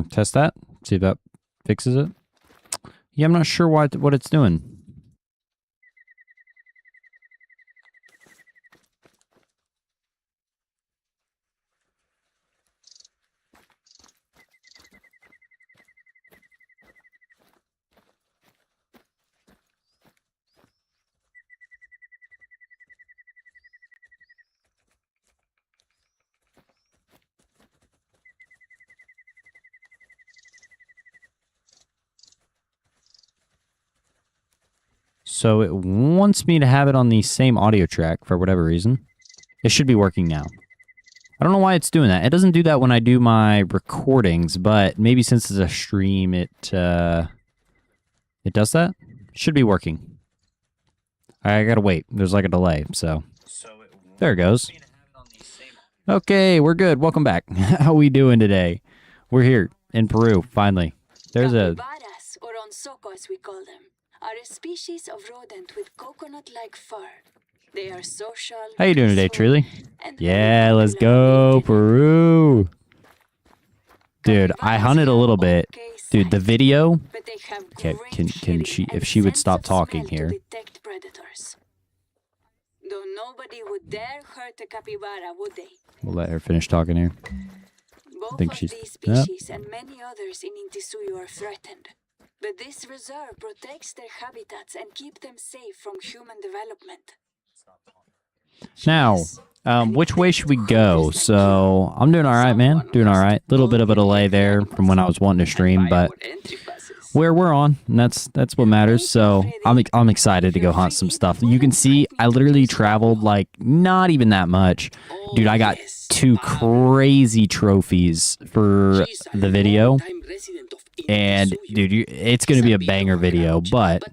Test that. See if that fixes it. Yeah, I'm not sure what it's doing. So it wants me to have it on the same audio track for whatever reason. It should be working now. I don't know why it's doing that. It doesn't do that when I do my recordings, but maybe since it's a stream, it does that. It should be working. I gotta wait. There's like a delay, so there it goes. Okay, we're good. Welcome back. How we doing today? We're here in Peru, finally. There's a... Capybaras, or onsoco as we call them, are a species of rodent with coconut-like fur. They are social. How you doing today, Truly? Yeah, let's go, Peru. Dude, I hunted a little bit. Dude, the video... Okay, can she... If she would stop talking here. Though nobody would dare hurt a capybara, would they? We'll let her finish talking here. Both Think of she's... these species and many others in Intisuyu are threatened. But this reserve protects their habitats and keeps them safe from human development. Now, which way should we go? So, I'm doing alright, man. Doing alright. Little bit of a delay there from when I was wanting to stream, but we're on, and that's what matters. So, I'm excited to go hunt some stuff. You can see, I literally traveled, like, not even that much. Dude, I got 2 crazy trophies for the video. And, dude, it's going to be a banger video, but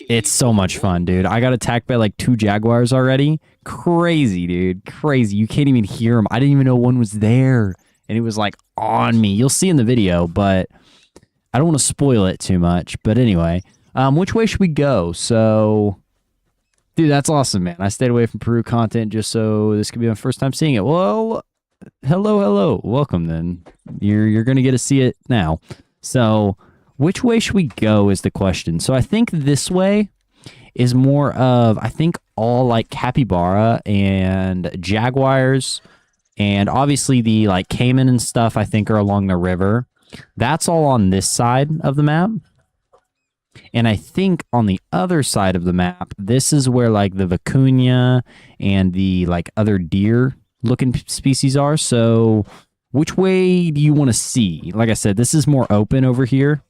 it's so much fun, dude. I got attacked by, like, 2 jaguars already. Crazy, dude. Crazy. You can't even hear them. I didn't even know one was there. And it was, like, on me. You'll see in the video, but I don't want to spoil it too much. But anyway, which way should we go? So, dude, that's awesome, man. I stayed away from Peru content just so this could be my first time seeing it. Well, hello. Welcome, then. You're going to get to see it now. So, which way should we go is the question. So, I think this way is more of, I think, all, like, capybara and jaguars. And obviously the, like, caiman and stuff, I think, are along the river. That's all on this side of the map. And I think on the other side of the map, this is where, like, the vicuña and the, like, other deer-looking species are. So, which way do you want to see? Like I said, this is more open over here.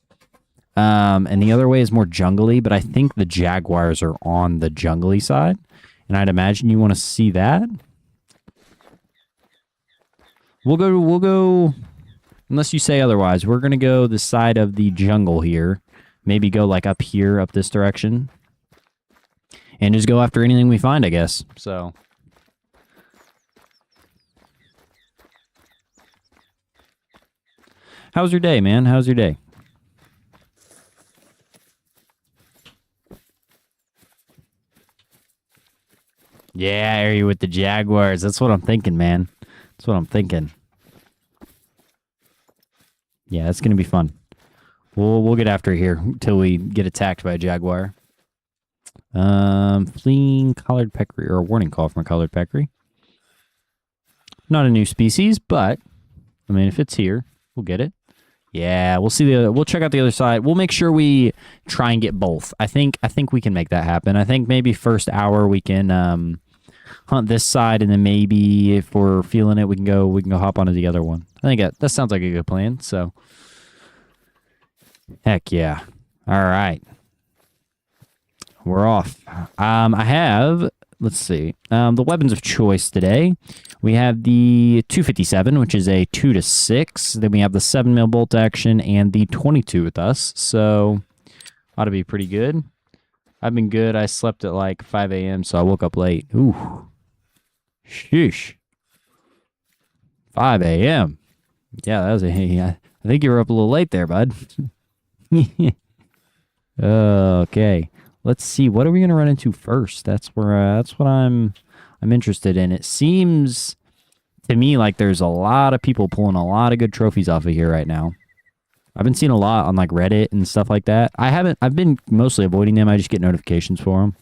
And the other way is more jungly, but I think the jaguars are on the jungly side. And I'd imagine you want to see that. We'll go, unless you say otherwise, we're going to go the side of the jungle here. Maybe go, like, up here, up this direction. And just go after anything we find, I guess. So... how's your day, man? How's your day? Yeah, are you with the Jaguars? That's what I'm thinking, man. That's what I'm thinking. Yeah, it's gonna be fun. We'll get after it here until we get attacked by a jaguar. Fleeing collared peccary, or a warning call from a collared peccary. Not a new species, but I mean, if it's here, we'll get it. Yeah, we'll see we'll check out the other side. We'll make sure we try and get both. I think we can make that happen. I think maybe first hour we can hunt this side, and then maybe if we're feeling it, we can go hop onto the other one. I think that sounds like a good plan. So, heck yeah! All right, we're off. I have, let's see, the weapons of choice today. We have the 257, which is a 2-6. Then we have the 7mm bolt action and the 22 with us. So, ought to be pretty good. I've been good. I slept at like 5 a.m., so I woke up late. Ooh. Sheesh. 5 a.m. Yeah, that was I think you were up a little late there, bud. Okay. Let's see. What are we going to run into first? That's what I'm interested in. It seems to me, like, there's a lot of people pulling a lot of good trophies off of here right now. I've been seeing a lot on like Reddit and stuff like that. I've been mostly avoiding them. I just get notifications for them.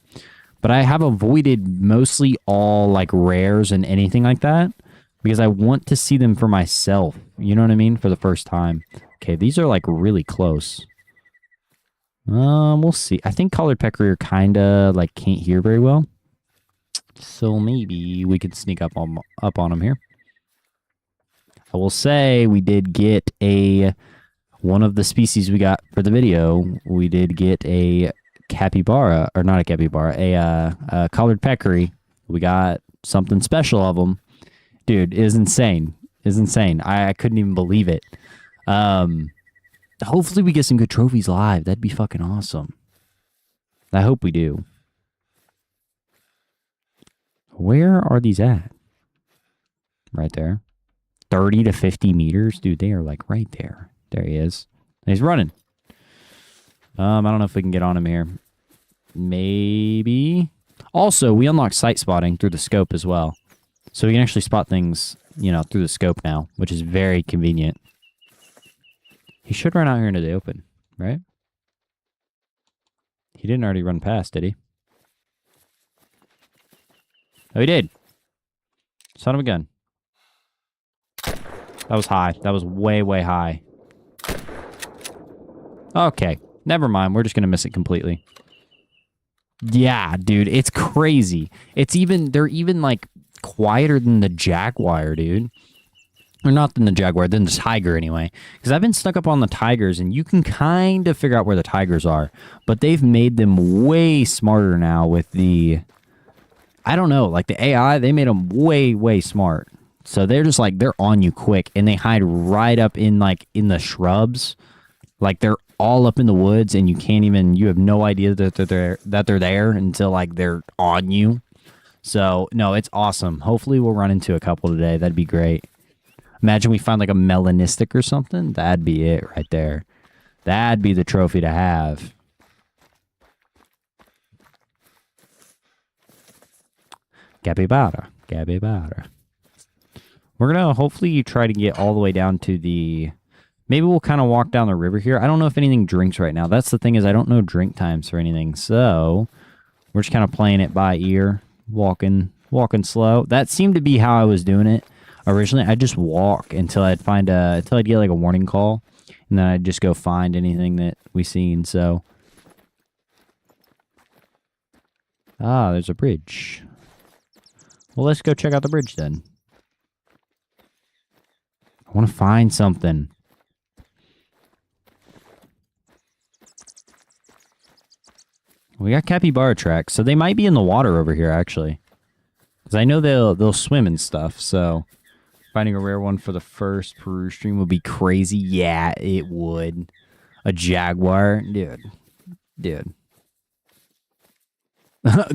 But I have avoided mostly all like rares and anything like that because I want to see them for myself. You know what I mean? For the first time. Okay, these are like really close. We'll see. I think collared peccary kind of like can't hear very well. So maybe we could sneak up on them here. I will say we did get one of the species we got for the video. We did get a capybara, or not a capybara, a collared peccary. We got something special of them. Dude, it is insane. It's insane. I couldn't even believe it. Hopefully we get some good trophies live. That'd be fucking awesome. I hope we do. Where are these at? Right there. 30 to 50 meters? Dude, they are like right there. There he is. He's running. I don't know if we can get on him here. Maybe. Also, we unlocked sight spotting through the scope as well. So we can actually spot things, you know, through the scope now, which is very convenient. He should run out here into the open, right? He didn't already run past, did he? Oh, he did. Son of a gun. That was high. That was way, way high. Okay. Never mind. We're just going to miss it completely. Yeah, dude. It's crazy. They're even like quieter than the jaguar, dude. Or not than the jaguar, than the tiger anyway. Because I've been stuck up on the tigers and you can kind of figure out where the tigers are. But they've made them way smarter now with the... I don't know, like the AI, they made them way, way smart. So they're just like, they're on you quick. And they hide right up in like, in the shrubs. Like they're all up in the woods and you have no idea that they're there until like they're on you. So, no, it's awesome. Hopefully we'll run into a couple today. That'd be great. Imagine we find like a melanistic or something. That'd be it right there. That'd be the trophy to have. Capybara. Capybara. We're going to hopefully try to get all the way down to the... Maybe we'll kind of walk down the river here. I don't know if anything drinks right now. That's the thing is I don't know drink times for anything. So we're just kind of playing it by ear. Walking slow. That seemed to be how I was doing it originally. I'd just walk until I'd get like a warning call. And then I'd just go find anything that we seen. So... Ah, there's a bridge. Well, let's go check out the bridge then. I want to find something. We got capybara tracks, so they might be in the water over here, actually. Because I know they'll swim and stuff, so... Finding a rare one for the first PERU stream would be crazy. Yeah, it would. A jaguar? Dude.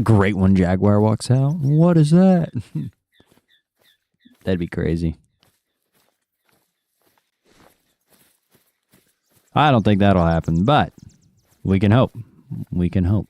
Great one jaguar walks out. What is that? That'd be crazy. I don't think that'll happen, but we can hope. We can hope.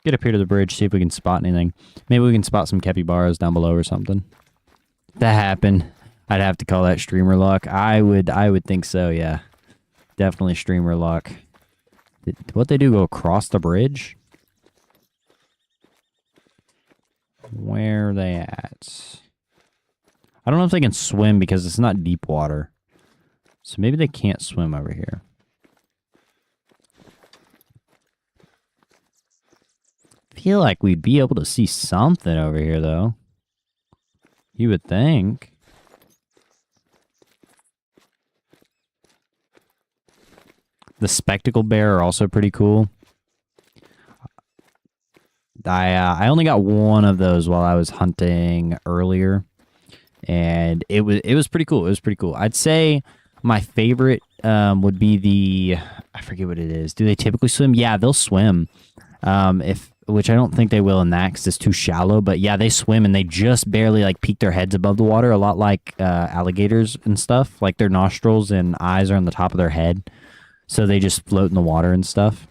Get up here to the bridge, see if we can spot anything. Maybe we can spot some capybaras down below or something. If that happened, I'd have to call that streamer luck. I would think so, yeah. Definitely streamer luck. What they do, go across the bridge? Where are they at? I don't know if they can swim because it's not deep water. So maybe they can't swim over here. Feel like we'd be able to see something over here, though. You would think. The spectacle bear are also pretty cool. I only got one of those while I was hunting earlier, and it was pretty cool. It was pretty cool. I'd say my favorite would be I forget what it is. Do they typically swim? Yeah, they'll swim. If which I don't think they will in that because it's too shallow. But yeah, they swim and they just barely like peek their heads above the water, a lot like alligators and stuff. Like their nostrils and eyes are on the top of their head, so they just float in the water and stuff.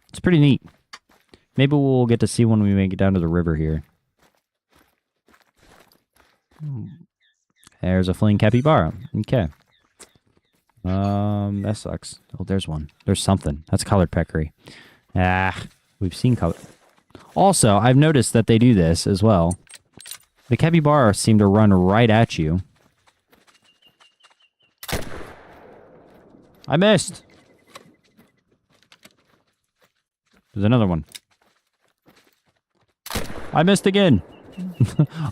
It's pretty neat. Maybe we'll get to see when we make it down to the river here. There's a fleeing capybara. Okay. That sucks. Oh, there's one. There's something. That's colored peccary. We've seen color. Also, I've noticed that they do this as well. The capybara seem to run right at you. I missed. There's another one. I missed again.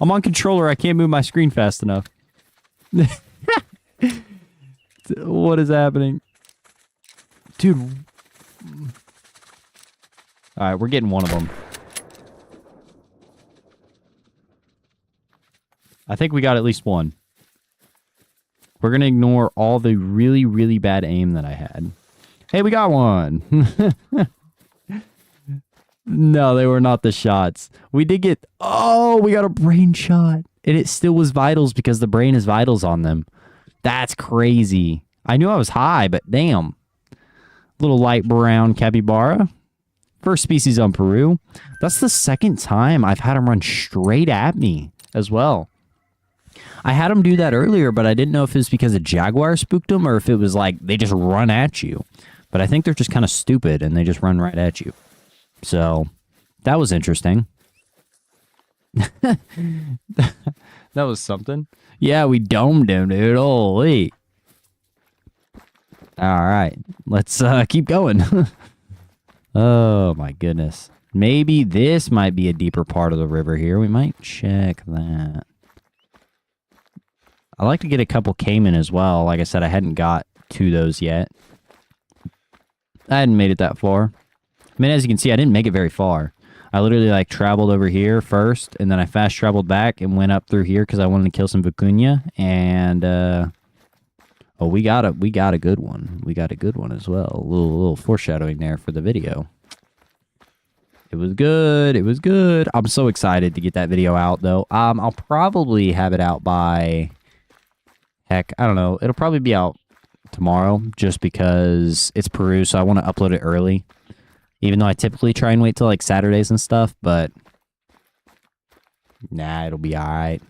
I'm on controller. I can't move my screen fast enough. What is happening? Dude. Alright, we're getting one of them. I think we got at least one. We're going to ignore all the really, really bad aim that I had. Hey, we got one. No, they were not the shots. We did get... Oh, we got a brain shot. And it still was vitals because the brain has vitals on them. That's crazy. I knew I was high, but damn. Little light brown capybara. First species on Peru. That's the second time I've had him run straight at me as well. I had him do that earlier, but I didn't know if it was because a jaguar spooked him or if it was like they just run at you. But I think they're just kind of stupid and they just run right at you. So, that was interesting. That was something. Yeah, we domed him, dude. Holy. Alright, let's keep going. Oh, my goodness. Maybe this might be a deeper part of the river here. We might check that. I like to get a couple caiman as well. Like I said, I hadn't got to those yet. I hadn't made it that far. I mean, as you can see, I didn't make it very far. I literally, like, traveled over here first, and then I fast traveled back and went up through here because I wanted to kill some vicuña, and, oh, we got a good one. We got a good one as well. A little foreshadowing there for the video. It was good. It was good. I'm so excited to get that video out, though. I'll probably have it out by... Heck, I don't know. It'll probably be out tomorrow just because it's Peru, so I want to upload it early. Even though I typically try and wait till like Saturdays and stuff, but nah, it'll be alright.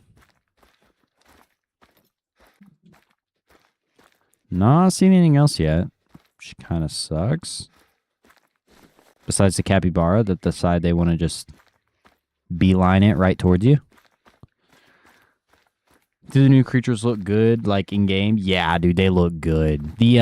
Not seen anything else yet, which kind of sucks. Besides the capybara that decide they want to just beeline it right towards you. Do the new creatures look good, like, in-game? Yeah, dude, they look good. The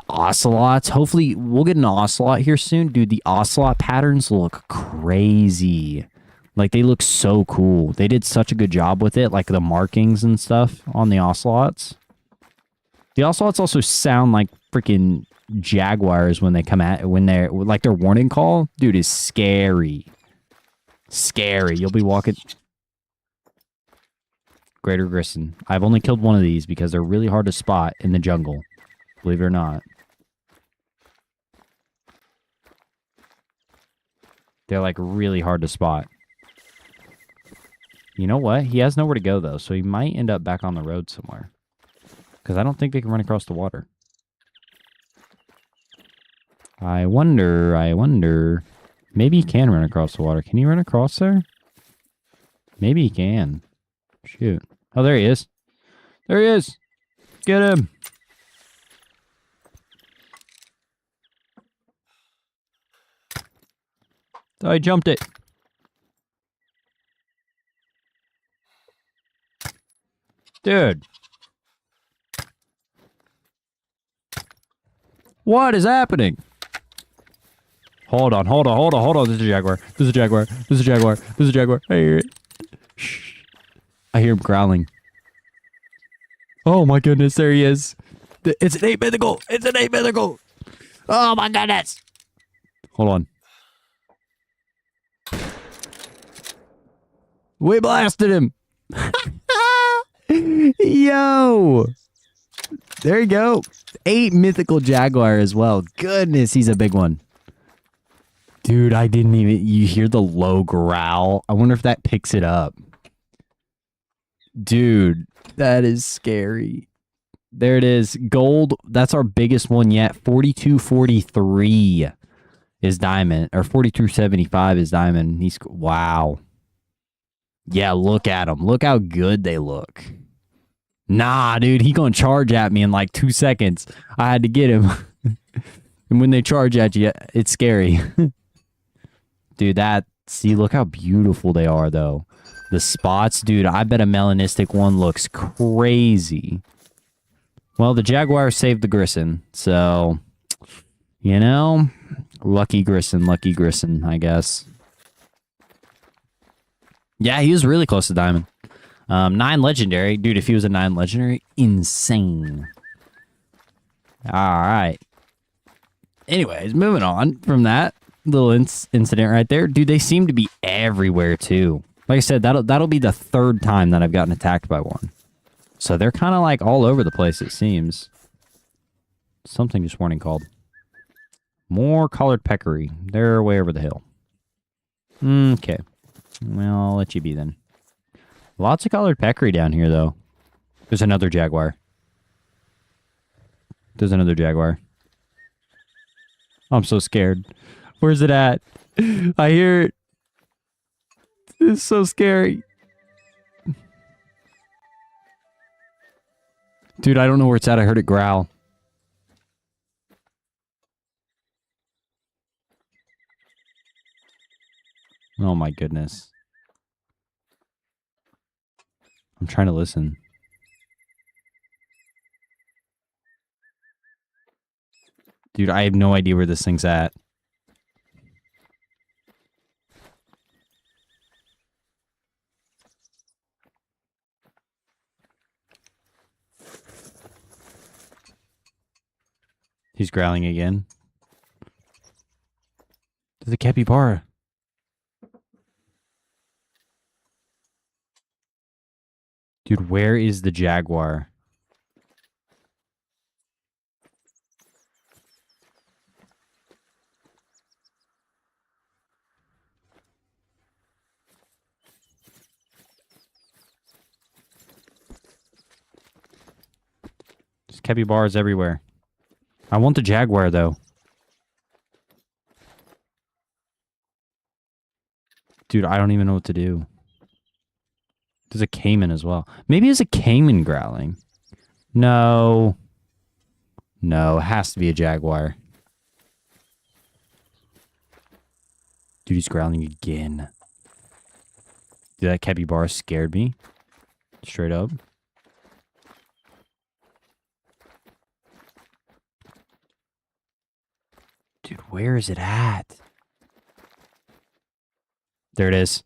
ocelots, hopefully, we'll get an ocelot here soon. Dude, the ocelot patterns look crazy. Like, they look so cool. They did such a good job with it, like the markings and stuff on the ocelots. The ocelots also sound like freaking jaguars when they come at, when they're, like, their warning call. Dude, is scary. Scary. You'll be walking... Greater Grisson. I've only killed one of these because they're really hard to spot in the jungle. Believe it or not. They're like really hard to spot. You know what? He has nowhere to go though, so he might end up back on the road somewhere. Because I don't think they can run across the water. I wonder. Maybe he can run across the water. Can he run across there? Maybe he can. Shoot. Oh, there he is. There he is. Get him. Oh, I jumped it. Dude. What is happening? Hold on. This is a jaguar. This is a jaguar. I hear it. Shh. I hear him growling. Oh my goodness, there he is. It's an 8 mythical. It's an 8 mythical. Oh my goodness. Hold on. We blasted him. Yo. There you go. 8 mythical jaguar as well. Goodness, he's a big one. Dude, I didn't even... You hear the low growl? I wonder if that picks it up. Dude, that is scary. There it is. Gold, that's our biggest one yet. 4243 is diamond. Or 4275 is diamond. He's... Wow. Yeah, look at them. Look how good they look. Nah, dude, he gonna charge at me in like 2 seconds. I had to get him. And when they charge at you, it's scary. Dude, see, look how beautiful they are, though. The spots, dude, I bet a melanistic one looks crazy. Well, the Jaguar saved the Grisson, so, you know, lucky Grisson, I guess. Yeah, he was really close to diamond. 9 legendary. Dude, if he was a 9 legendary, insane. All right. Anyways, moving on from that little incident right there. Dude, they seem to be everywhere, too. Like I said, that'll be the 3rd time that I've gotten attacked by one. So they're kind of like all over the place, it seems. Something just warning called. More collared peccary. They're way over the hill. Okay. Well, I'll let you be then. Lots of collared peccary down here, though. There's another jaguar. I'm so scared. Where's it at? I hear it. It's so scary. Dude, I don't know where it's at. I heard it growl. Oh my goodness. I'm trying to listen. Dude, I have no idea where this thing's at. He's growling again. There's a capybara. Dude, where is the jaguar? There's capybaras everywhere. I want the jaguar, though. Dude, I don't even know what to do. There's a caiman as well. Maybe it's a caiman growling. No. No, it has to be a jaguar. Dude, he's growling again. Dude, that capybara scared me. Straight up. Dude, where is it at? There it is.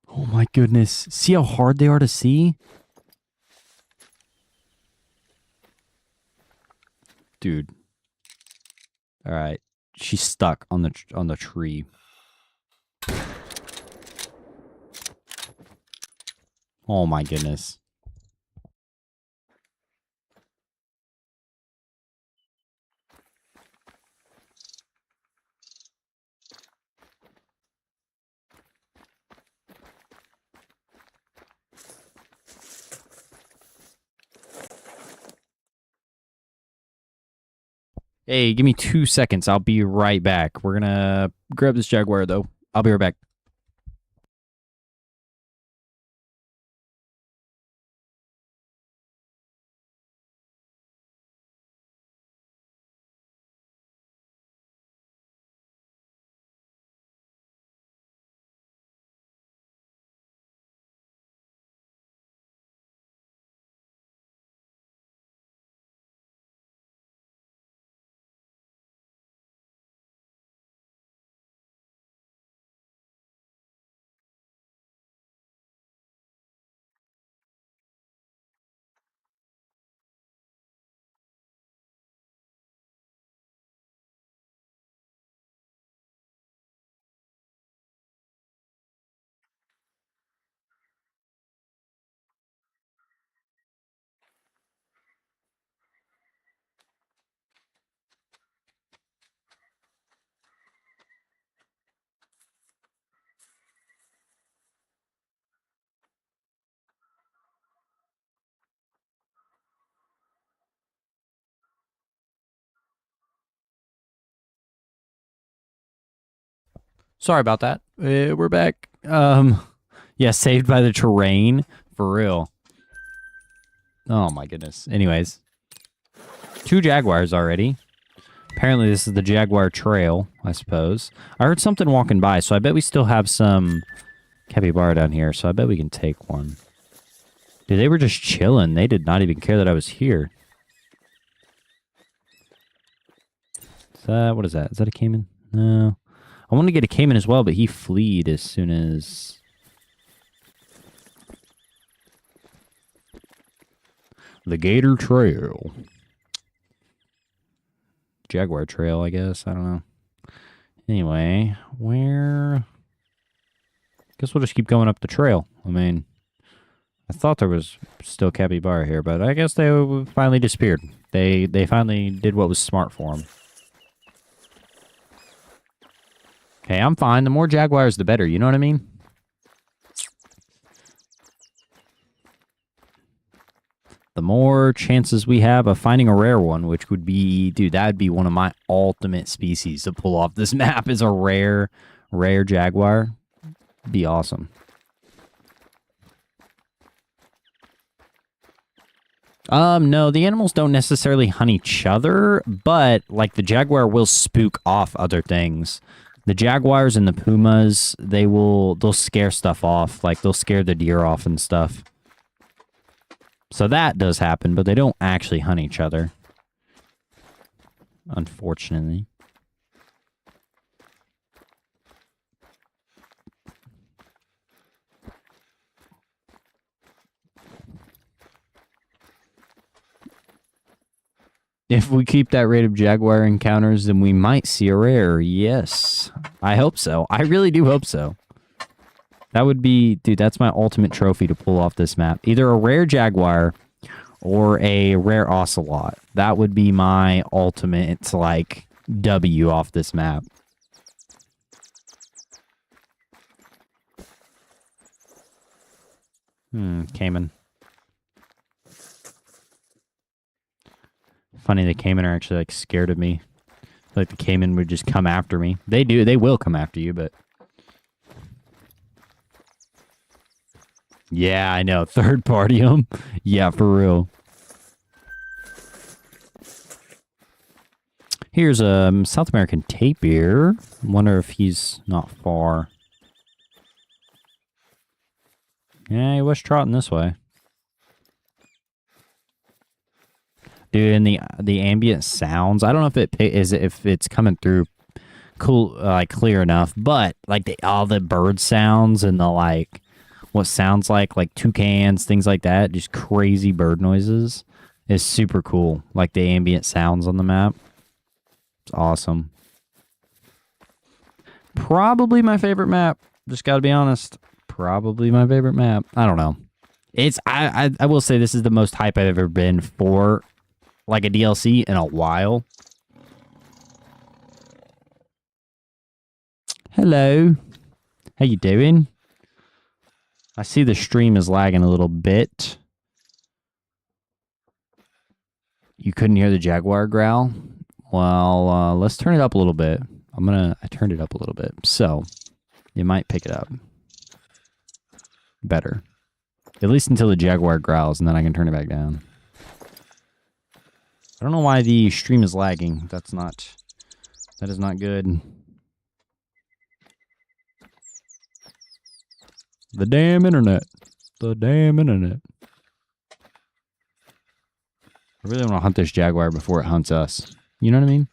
Oh my goodness. See how hard they are to see? Dude. All right. She's stuck on the tree. Oh my goodness. Hey, give me 2 seconds. I'll be right back. We're gonna grab this jaguar, though. I'll be right back. Sorry about that. We're back. Yeah, saved by the terrain. For real. Oh my goodness. Anyways. 2 jaguars already. Apparently this is the jaguar trail, I suppose. I heard something walking by, so I bet we still have some capybara down here, so I bet we can take one. Dude, they were just chilling. They did not even care that I was here. What is that? Is that a caiman? No. I want to get a caiman as well, but he fleed as soon as... The Gator Trail. Jaguar Trail, I guess. I don't know. Anyway, where... Guess we'll just keep going up the trail. I mean, I thought there was still capybara here, but I guess they finally disappeared. They finally did what was smart for them. Okay, I'm fine. The more jaguars, the better. You know what I mean? The more chances we have of finding a rare one, which would be... Dude, that would be one of my ultimate species to pull off this map is a rare jaguar. Be awesome. No, the animals don't necessarily hunt each other, but like the jaguar will spook off other things. The jaguars and the pumas, they'll scare stuff off, like they'll scare the deer off and stuff. So that does happen, but they don't actually hunt each other. Unfortunately. If we keep that rate of jaguar encounters, then we might see a rare. Yes. I hope so. I really do hope so. That would be... Dude, that's my ultimate trophy to pull off this map. Either a rare jaguar or a rare ocelot. That would be my ultimate, like, W off this map. Cayman. Funny, the caiman are actually, like, scared of me. Like, the caiman would just come after me. They do. They will come after you, but... Yeah, I know. Third party them. Yeah, for real. Here's a South American tapir. Wonder if he's not far. Yeah, he was trotting this way. Dude, and the ambient sounds. I don't know if it's coming through cool, like clear enough, but like all the bird sounds and the like, what sounds like toucans, things like that, just crazy bird noises, is super cool. Like the ambient sounds on the map, it's awesome. Probably my favorite map. Just got to be honest. Probably my favorite map. I don't know. It's I will say this is the most hype I've ever been for like a DLC in a while. Hello. How you doing? I see the stream is lagging a little bit. You couldn't hear the jaguar growl? Well, let's turn it up a little bit. I turned it up a little bit, so you might pick it up better. At least until the jaguar growls, and then I can turn it back down. I don't know why the stream is lagging. That is not good. The damn internet. The damn internet. I really want to hunt this jaguar before it hunts us. You know what I mean?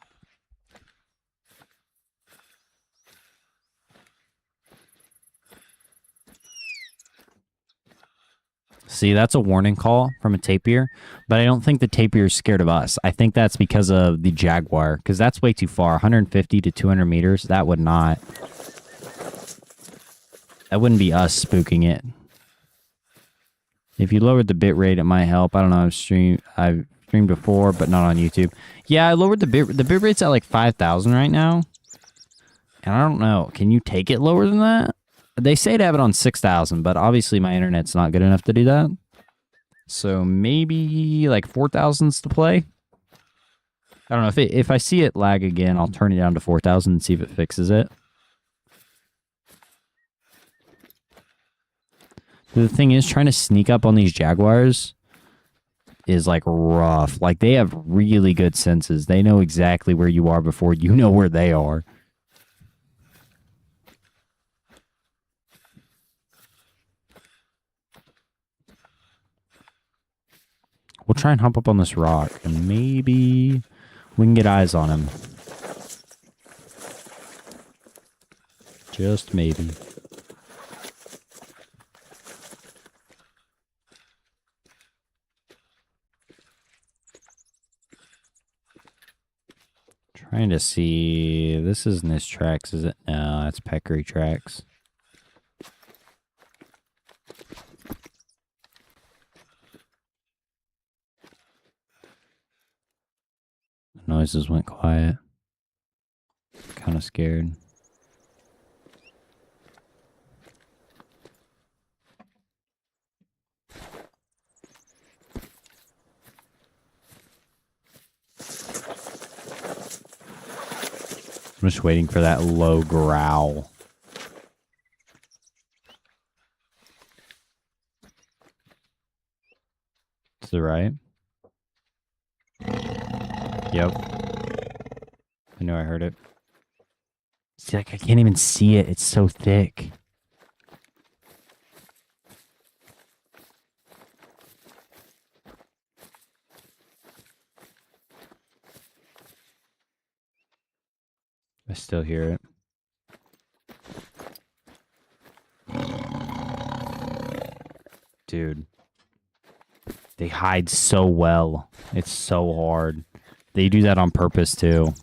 See, that's a warning call from a tapir, but I don't think the tapir is scared of us. I think that's because of the jaguar, because that's way too far. 150 to 200 meters, that would not... That wouldn't be us spooking it. If you lowered the bit rate, it might help. I don't know. I've streamed before, but not on YouTube. Yeah, I lowered the bit. The bit rate's at like 5,000 right now, and I don't know. Can you take it lower than that? They say to have it on 6,000, but obviously my internet's not good enough to do that. So maybe like 4,000's the play. I don't know if I see it lag again, I'll turn it down to 4,000 and see if it fixes it. The thing is, trying to sneak up on these jaguars is like rough. Like they have really good senses. They know exactly where you are before you know where they are. We'll try and hop up on this rock and maybe we can get eyes on him. Just maybe. Trying to see. This isn't his tracks, is it? No, that's peccary tracks. The noises went quiet. Kind of scared. I'm just waiting for that low growl. To the right. Yep. I knew I heard it. See, like, I can't even see it. It's so thick. I still hear it. Dude. They hide so well. It's so hard. They do that on purpose, too.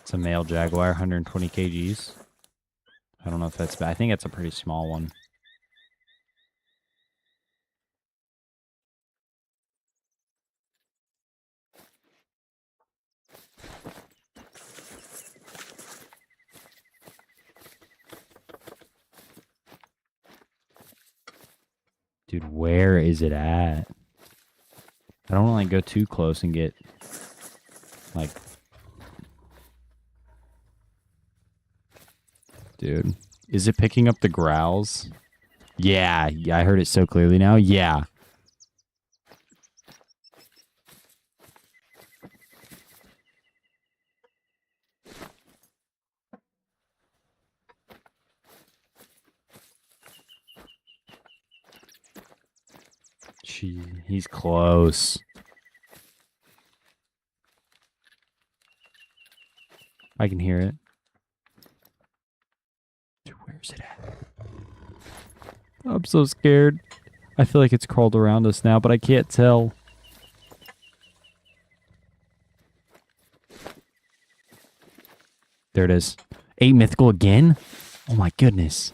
It's a male jaguar, 120 kgs. I don't know if that's bad. I think it's a pretty small one. Dude, where is it at? I don't want to go too close and get, like... Dude, is it picking up the growls? Yeah, I heard it so clearly now. Yeah. He's close. I can hear it. Where's it at? I'm so scared. I feel like it's crawled around us now, but I can't tell. There it is. 8 mythical again? Oh my goodness.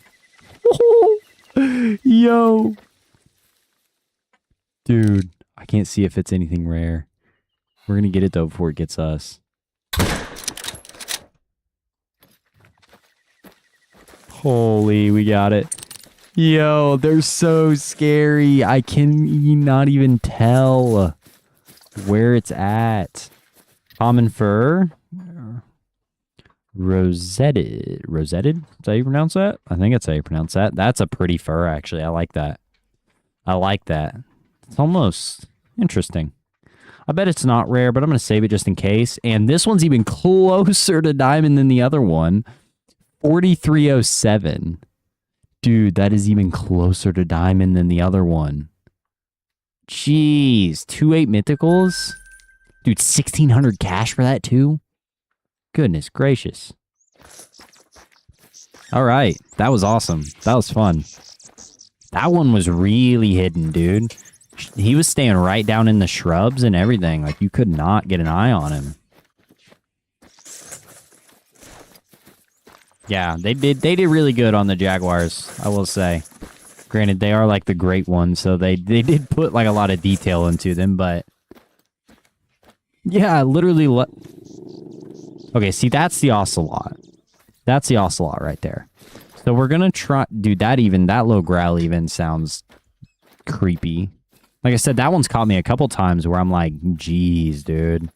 Yo. Dude, I can't see if it's anything rare. We're going to get it though before it gets us. Holy, we got it. Yo, they're so scary. I can not even tell where it's at. Common fur. Rosetted. Rosetted? Is that how you pronounce that? I think that's how you pronounce that. That's a pretty fur, actually. I like that. I like that. It's almost interesting. I bet it's not rare, but I'm going to save it just in case. And this one's even closer to diamond than the other one. 4307. Dude, that is even closer to diamond than the other one. Jeez. 2-8 mythicals? Dude, 1,600 cash for that too? Goodness gracious. All right. That was awesome. That was fun. That one was really hidden, dude. He was staying right down in the shrubs and everything. Like, you could not get an eye on him. Yeah, they did really good on the Jaguars, I will say. Granted, they are like the great ones, so they did put like a lot of detail into them, but yeah, literally okay, see, that's the ocelot. That's the ocelot right there. So we're gonna try, dude. That low growl even sounds creepy. Like I said, that one's caught me a couple times where I'm like, geez, dude.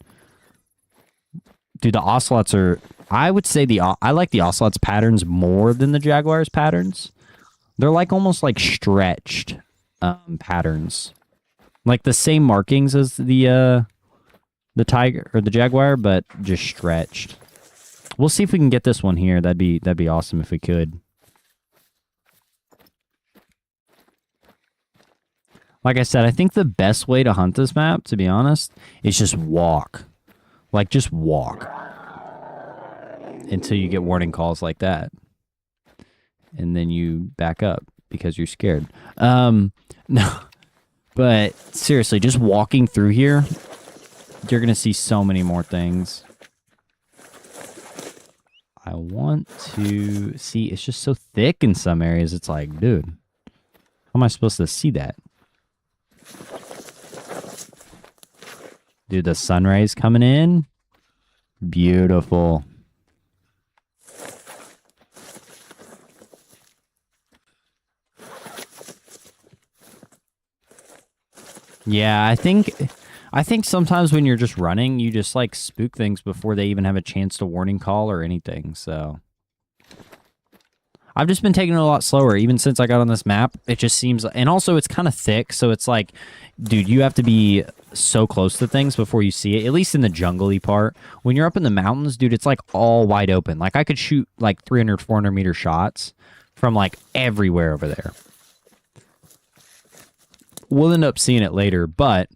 Dude, the ocelots are. I would say I like the ocelots patterns more than the jaguars patterns. They're like almost like stretched patterns, like the same markings as the tiger or the jaguar, but just stretched. We'll see if we can get this one here. That'd be awesome if we could. Like I said, I think the best way to hunt this map, to be honest, is just walk. Like, just walk. Until you get warning calls like that. And then you back up because you're scared. No. But seriously, just walking through here, you're going to see so many more things. I want to see, it's just so thick in some areas. It's like, dude, how am I supposed to see that? Dude, the sun rays coming in. Beautiful. Yeah, I think sometimes when you're just running, you just like spook things before they even have a chance to warning call or anything. So I've just been taking it a lot slower, even since I got on this map. It just seems, and also it's kind of thick, so it's like, dude, you have to be so close to things before you see it, at least in the jungly part. When you're up in the mountains, dude, it's like all wide open. Like I could shoot like 300, 400 meter shots from like everywhere over there. We'll end up seeing it later, but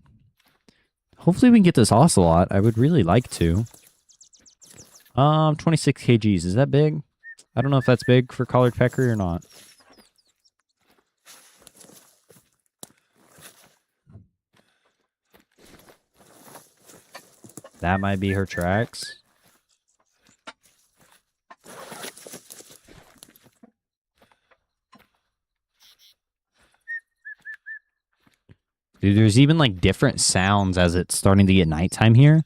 hopefully we can get this ocelot. I would really like to. 26 kgs, is that big? I don't know if that's big for collared peccary or not. That might be her tracks. Dude, there's even like different sounds as it's starting to get nighttime here.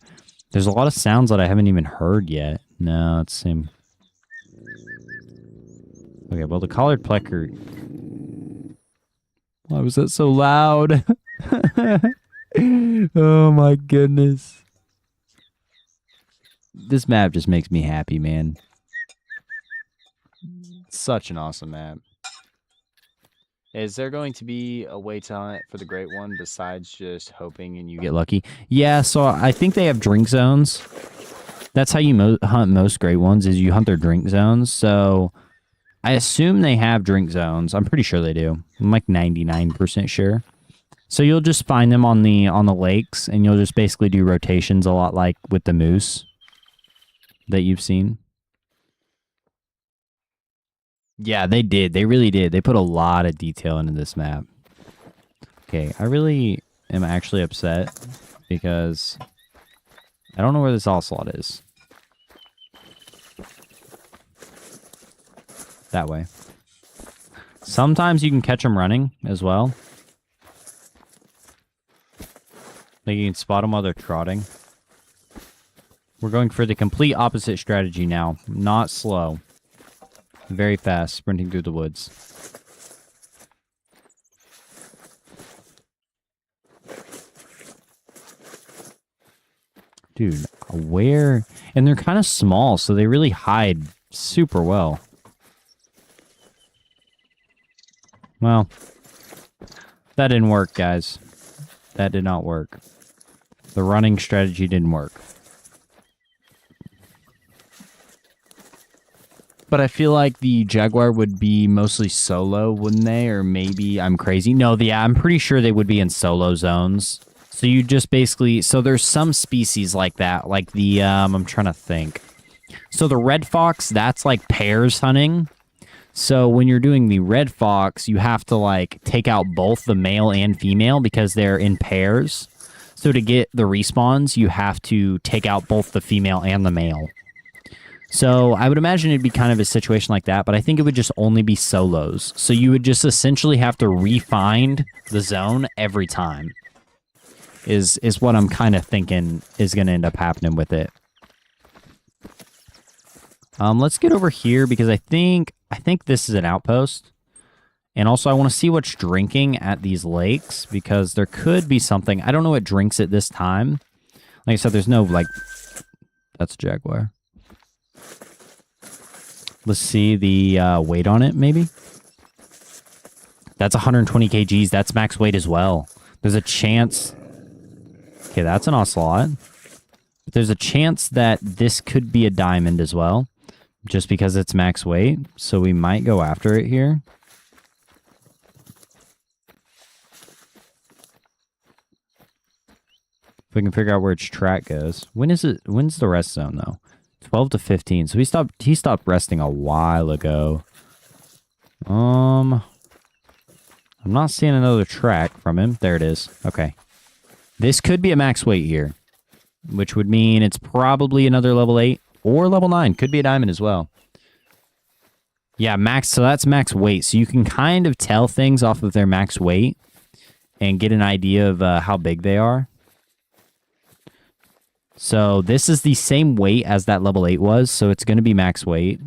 There's a lot of sounds that I haven't even heard yet. No, it's the same. Okay, well, the collared peccary. Why was that so loud? Oh my goodness. This map just makes me happy, man. Such an awesome map. Is there going to be a way to hunt for the great one besides just hoping and you get lucky? Yeah, so I think they have drink zones. That's how you hunt most great ones, is you hunt their drink zones. So I assume they have drink zones. I'm pretty sure they do. I'm like 99% sure. So you'll just find them on the lakes, and you'll just basically do rotations a lot like with the moose that you've seen. Yeah, they did. They really did. They put a lot of detail into this map. Okay, I really am actually upset because I don't know where this ocelot is. That way. Sometimes you can catch them running as well. Like you can spot them while they're trotting. We're going for the complete opposite strategy now. Not slow. Very fast, sprinting through the woods. Dude, where? And they're kind of small, so they really hide super well. Well, that didn't work, guys. That did not work. The running strategy didn't work. But I feel like the Jaguar would be mostly solo, wouldn't they? Or maybe I'm crazy. No, yeah, I'm pretty sure they would be in solo zones. So you just basically... So there's some species like that. Like the... I'm trying to think. So the red fox, that's like pairs hunting. So when you're doing the red fox, you have to like take out both the male and female because they're in pairs. So to get the respawns, you have to take out both the female and the male. So I would imagine it'd be kind of a situation like that, but I think it would just only be solos. So you would just essentially have to re-find the zone every time. Is what I'm kind of thinking is going to end up happening with it. Let's get over here because I think this is an outpost. And also I want to see what's drinking at these lakes because there could be something. I don't know what drinks at this time. Like I said, there's no like that's a jaguar. Let's see the weight on it maybe. That's 120 kgs. That's max weight as well. There's a chance. Okay, that's an ocelot. But there's a chance that this could be a diamond as well. Just because it's max weight. So we might go after it here. If we can figure out where its track goes. When's the rest zone though? 12 to 15. So he stopped resting a while ago. I'm not seeing another track from him. There it is. Okay. This could be a max weight here, which would mean it's probably another level 8 or level 9. Could be a diamond as well. Yeah, max. So that's max weight. So you can kind of tell things off of their max weight and get an idea of how big they are. So this is the same weight as that level 8 was, so it's going to be max weight.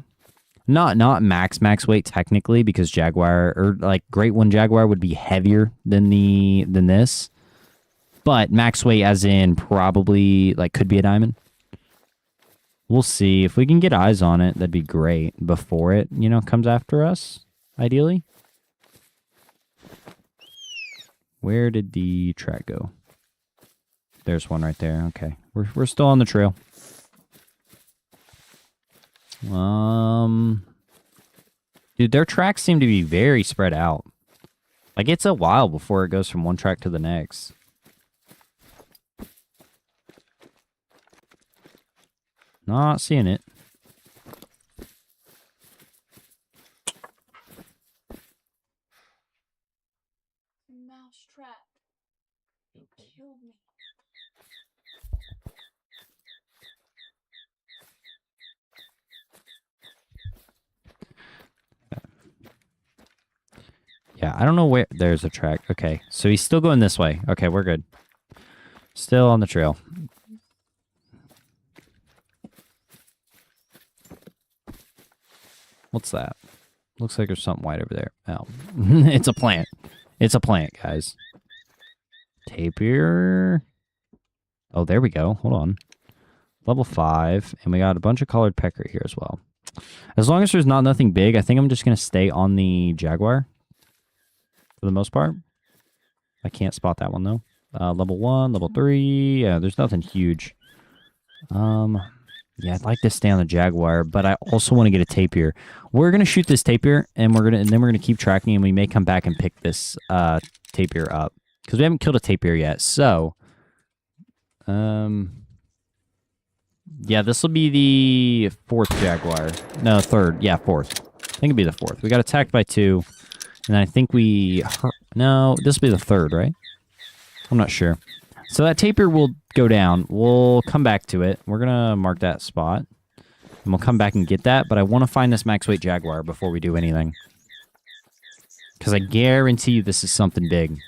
Not max weight technically, because Jaguar, or like Great One Jaguar would be heavier than this. But max weight as in probably, like, could be a diamond. We'll see. If we can get eyes on it, that'd be great. Before it, comes after us, ideally. Where did the track go? There's one right there. Okay. We're still on the trail. Dude, their tracks seem to be very spread out. Like, it's a while before it goes from one track to the next. Not seeing it. Mousetrap. You killed me. Yeah, I don't know where... There's a track. Okay, so he's still going this way. Okay, we're good. Still on the trail. What's that? Looks like there's something white over there. Oh, it's a plant. It's a plant, guys. Tapir. Oh, there we go. Hold on. Level 5, and we got a bunch of colored pecker here as well. As long as there's nothing big, I think I'm just going to stay on the Jaguar for the most part. I can't spot that one, though. Level 1, level 3. Yeah, there's nothing huge. Yeah, I'd like to stay on the Jaguar, but I also want to get a tapir. We're going to shoot this tapir, and then we're going to keep tracking, and we may come back and pick this tapir up. Because we haven't killed a tapir yet, so... Yeah, this will be the 4th Jaguar. No, 3rd. Yeah, 4th. I think it'll be the 4th. We got attacked by 2. And then I think we... No, this will be the 3rd, right? I'm not sure. So that tapir will go down. We'll come back to it. We're going to mark that spot. And we'll come back and get that. But I want to find this max weight Jaguar before we do anything. Because I guarantee you this is something big.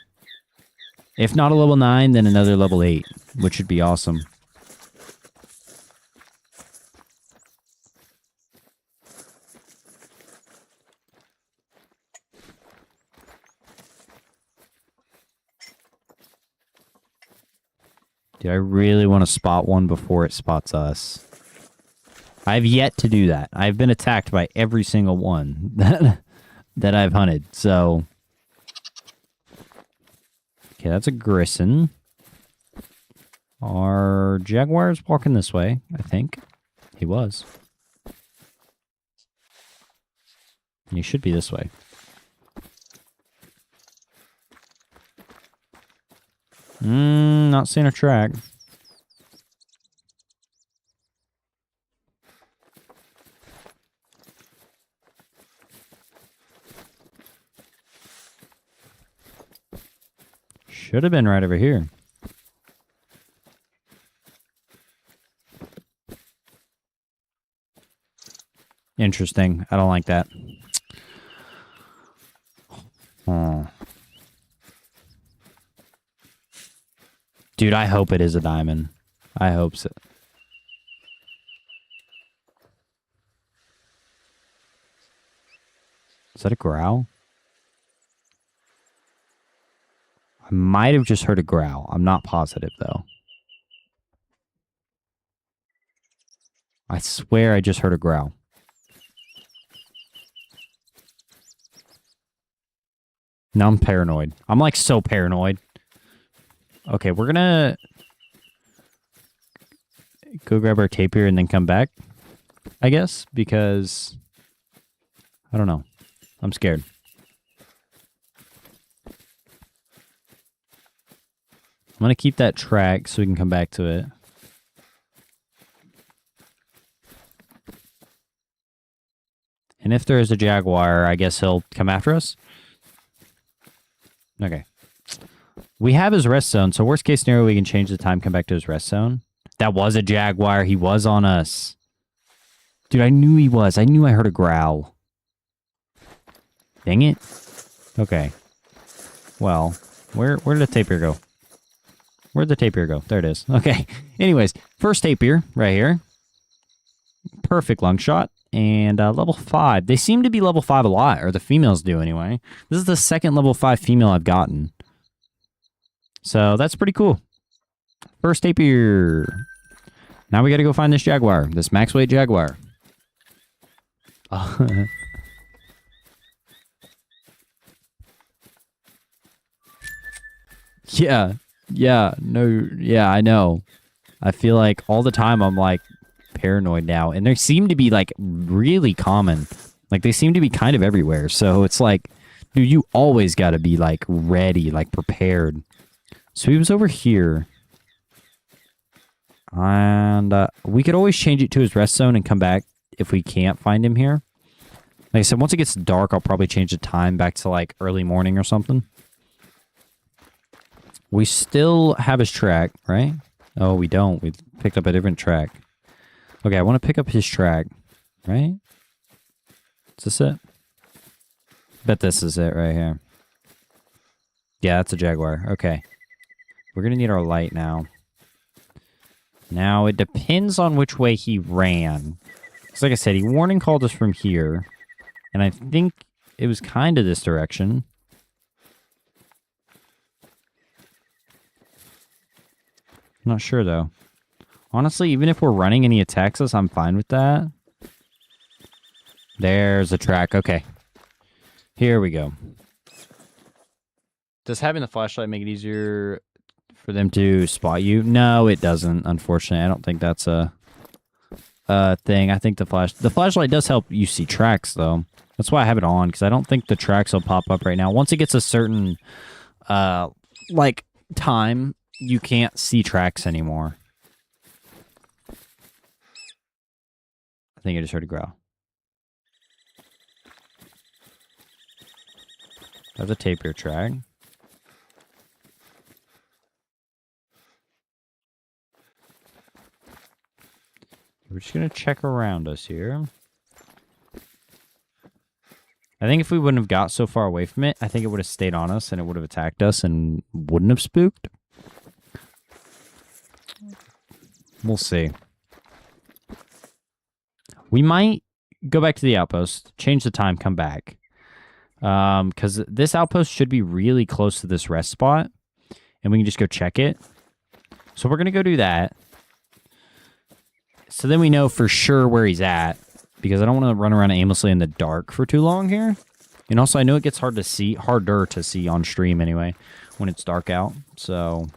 If not a level 9, then another level 8. Which would be awesome. Dude, I really want to spot one before it spots us. I've yet to do that. I've been attacked by every single one that I've hunted, so... Okay, that's a Grisson. Our Jaguar's walking this way, I think. He was. He should be this way. Not seeing a track. Should have been right over here. Interesting. I don't like that. Oh. Dude, I hope it is a diamond. I hope so. Is that a growl? I might have just heard a growl. I'm not positive, though. I swear I just heard a growl. Now I'm paranoid. I'm like so paranoid. Okay, we're gonna go grab our tape here and then come back, I guess, because I don't know. I'm scared. I'm gonna keep that track so we can come back to it. And if there is a jaguar, I guess he'll come after us. Okay. We have his rest zone, so worst case scenario, we can change the time, come back to his rest zone. That was a jaguar. He was on us. Dude, I knew he was. I knew I heard a growl. Dang it. Okay. Well, where did the tapir go? Where'd the tapir go? There it is. Okay. Anyways, first tapir right here. Perfect lung shot. And level 5. They seem to be level 5 a lot, or the females do anyway. This is the second level 5 female I've gotten. So that's pretty cool. First tapir. Now we gotta go find this jaguar. This max weight jaguar. Yeah. Yeah. No. Yeah, I know. I feel like all the time I'm like paranoid now. And they seem to be like really common. Like they seem to be kind of everywhere. So it's like, dude, you always gotta be like ready, like prepared. So he was over here. And we could always change it to his rest zone and come back if we can't find him here. Like I said, once it gets dark, I'll probably change the time back to like early morning or something. We still have his track, right? Oh, we don't. We picked up a different track. Okay, I want to pick up his track, right? Is this it? Bet this is it right here. Yeah, that's a jaguar. Okay. We're going to need our light now. Now, it depends on which way he ran. Because like I said, he warning called us from here. And I think it was kind of this direction. I'm not sure, though. Honestly, even if we're running and he attacks us, I'm fine with that. There's a track. Okay. Here we go. Does having the flashlight make it easier for them to spot you? No, it doesn't, unfortunately. I don't think that's a thing. I think the flashlight does help you see tracks, though. That's why I have it on, because I don't think the tracks will pop up right now. Once it gets a certain, like, time, you can't see tracks anymore. I think I just heard a growl. That's a tapir track. We're just going to check around us here. I think if we wouldn't have got so far away from it, I think it would have stayed on us and it would have attacked us and wouldn't have spooked. We'll see. We might go back to the outpost, change the time, come back. Because this outpost should be really close to this rest spot. And we can just go check it. So we're going to go do that. So then we know for sure where he's at. Because I don't want to run around aimlessly in the dark for too long here. And also I know it gets harder to see on stream anyway. When it's dark out. So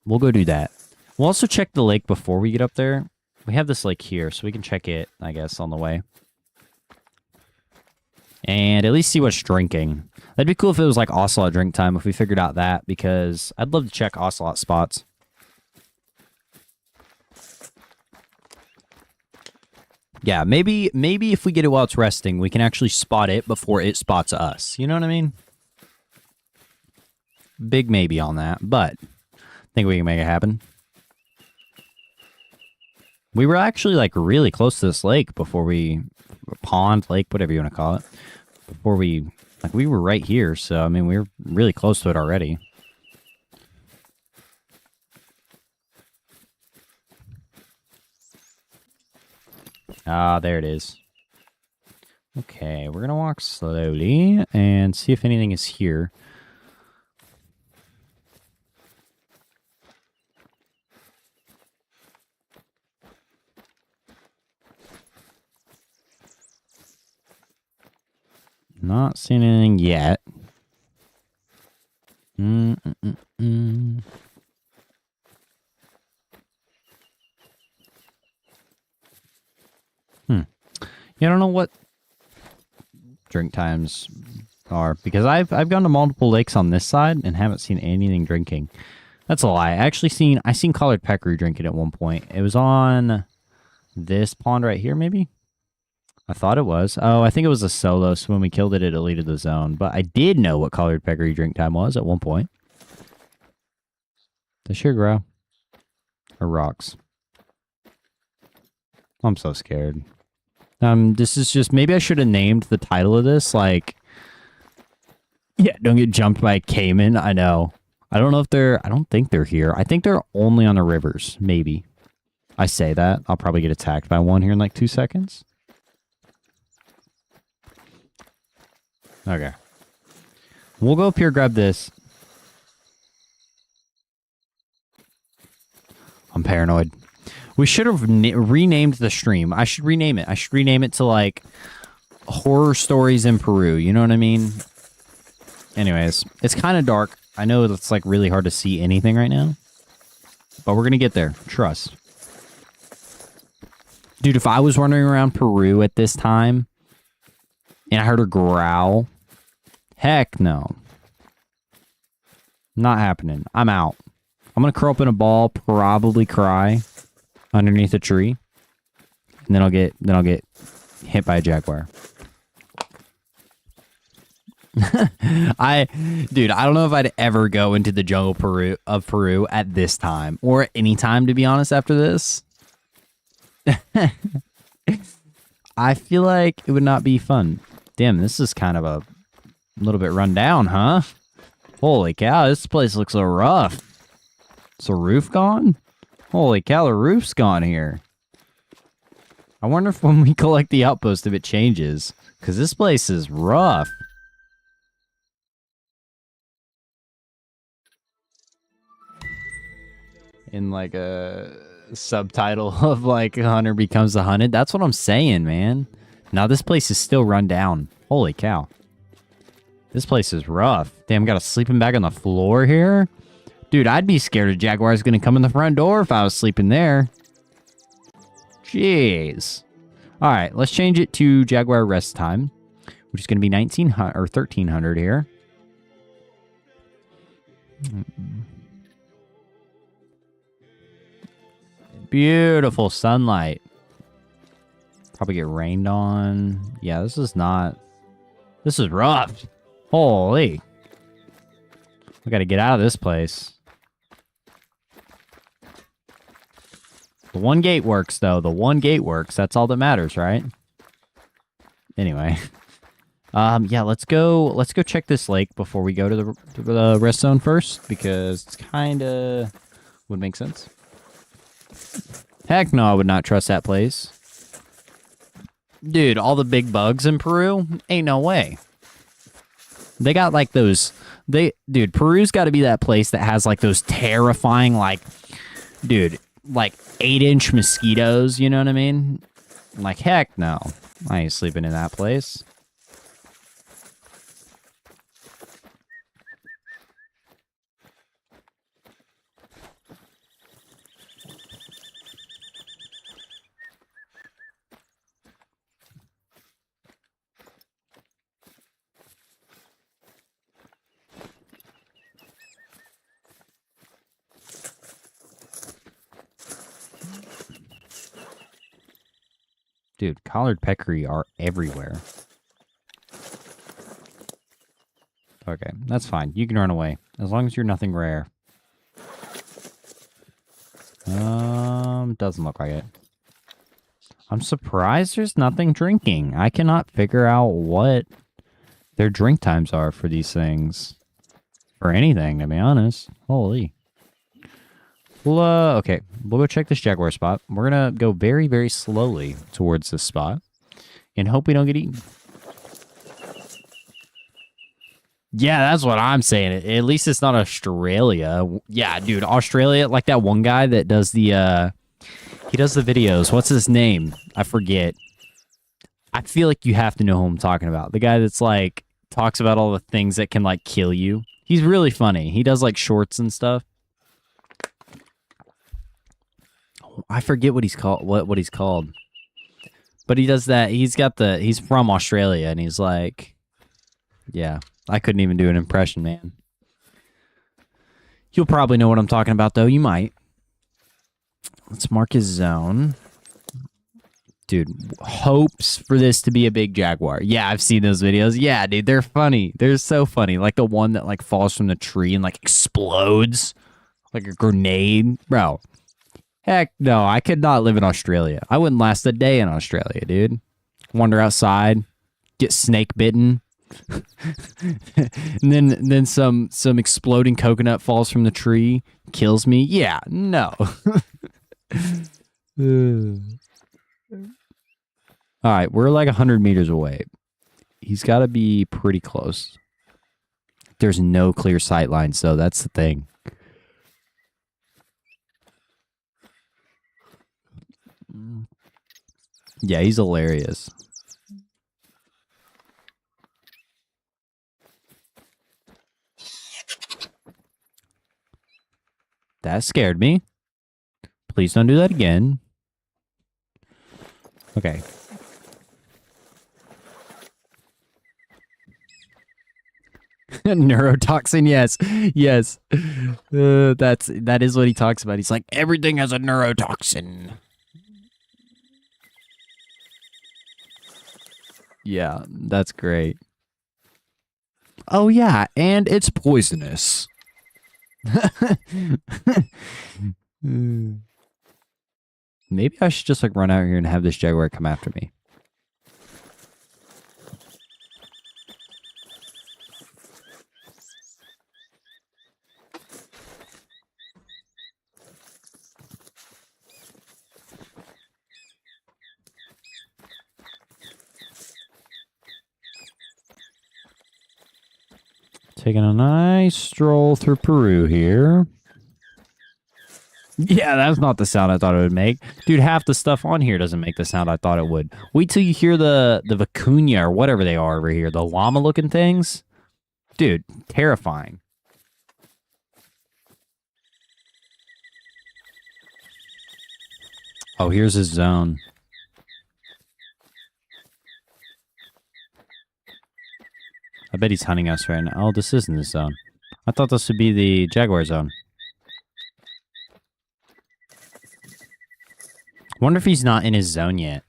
we'll go do that. We'll also check the lake before we get up there. We have this lake here, so we can check it, I guess, on the way. And at least see what's drinking. That'd be cool if it was like ocelot drink time, if we figured out that, because I'd love to check ocelot spots. Yeah, maybe if we get it while it's resting, we can actually spot it before it spots us. You know what I mean? Big maybe on that, but I think we can make it happen. We were actually, like, really close to this lake before we... Pond, lake, whatever you want to call it. Before we... Like, we were right here, so, I mean, we were really close to it already. Ah, there it is. Okay, we're gonna walk slowly and see if anything is here. Not seeing anything yet. Mm-mm-mm-mm. Yeah, I don't know what drink times are because I've gone to multiple lakes on this side and haven't seen anything drinking. That's a lie. I seen collared peccary drinking at one point. It was on this pond right here, maybe. I thought it was. Oh, I think it was a solo. So when we killed it, it deleted the zone. But I did know what collared peccary drink time was at one point. Does she grow? Or rocks? I'm so scared. This is just, maybe I should have named the title of this, like, yeah, don't get jumped by a caiman. I know. I don't think they're here. I think they're only on the rivers, maybe. I say that. I'll probably get attacked by one here in like 2 seconds. Okay. We'll go up here, grab this. I'm paranoid. We should have renamed the stream. I should rename it. I should rename it to, like, horror stories in Peru. You know what I mean? Anyways, it's kind of dark. I know it's, like, really hard to see anything right now. But we're going to get there. Trust. Dude, if I was wandering around Peru at this time and I heard a growl, heck no. Not happening. I'm out. I'm going to curl up in a ball, probably cry underneath a tree, and then I'll get hit by a jaguar. I don't know if I'd ever go into the jungle of Peru at this time or at any time, to be honest, after this. I feel like it would not be fun. Damn, this is kind of a little bit run down, huh? Holy cow, this place looks so rough. Is the roof gone? Holy cow, the roof's gone here. I wonder if when we collect the outpost, if it changes. Because this place is rough. In like a subtitle of like Hunter Becomes the Hunted. That's what I'm saying, man. Now this place is still run down. Holy cow. This place is rough. Damn, got a sleeping bag on the floor here. Dude, I'd be scared a jaguar's gonna come in the front door if I was sleeping there. Jeez. Alright, let's change it to jaguar rest time, which is gonna be 1900 or 1300 here. Beautiful sunlight. Probably get rained on. Yeah, this is rough. Holy. We gotta get out of this place. The one gate works, though. The one gate works. That's all that matters, right? Anyway. Yeah, let's go check this lake before we go to the rest zone first, because it's kinda would make sense. Heck no, I would not trust that place. Dude, all the big bugs in Peru? Ain't no way. They got like those... Dude, Peru's got to be that place that has like those terrifying, like... Dude, like 8-inch mosquitoes, you know what I mean? Like, heck no. I ain't sleeping in that place. Dude, collared peccary are everywhere. Okay, that's fine. You can run away. As long as you're nothing rare. Doesn't look like it. I'm surprised there's nothing drinking. I cannot figure out what their drink times are for these things. For anything, to be honest. Holy. Well, okay. We'll go check this jaguar spot. We're gonna go very, very slowly towards this spot and hope we don't get eaten. Yeah, that's what I'm saying. At least it's not Australia. Yeah, dude, Australia, like that one guy that does the he does the videos. What's his name? I forget. I feel like you have to know who I'm talking about. The guy that's like talks about all the things that can like kill you. He's really funny. He does like shorts and stuff. I forget what he's called. What he's called. But he does that. He's from Australia and he's like, yeah. I couldn't even do an impression, man. You'll probably know what I'm talking about, though. You might. Let's mark his zone. Dude, hopes for this to be a big jaguar. Yeah, I've seen those videos. Yeah, dude, they're funny. They're so funny. Like the one that like falls from the tree and like explodes like a grenade. Bro, heck no, I could not live in Australia. I wouldn't last a day in Australia, dude. Wander outside, get snake bitten. and then some exploding coconut falls from the tree, kills me. Yeah, no. All right, we're like 100 meters away. He's got to be pretty close. There's no clear sight line, so that's the thing. Yeah, he's hilarious. That scared me. Please don't do that again. Okay. Neurotoxin, yes. Yes. That is what he talks about. He's like, everything has a neurotoxin. Yeah, that's great. Oh yeah, and it's poisonous. Maybe I should just like run out here and have this jaguar come after me. Taking a nice stroll through Peru here. Yeah, that's not the sound I thought it would make. Dude, half the stuff on here doesn't make the sound I thought it would. Wait till you hear the vicuña or whatever they are over here. The llama-looking things. Dude, terrifying. Oh, here's his zone. I bet he's hunting us right now. Oh, this isn't his zone. I thought this would be the jaguar zone. Wonder if he's not in his zone yet.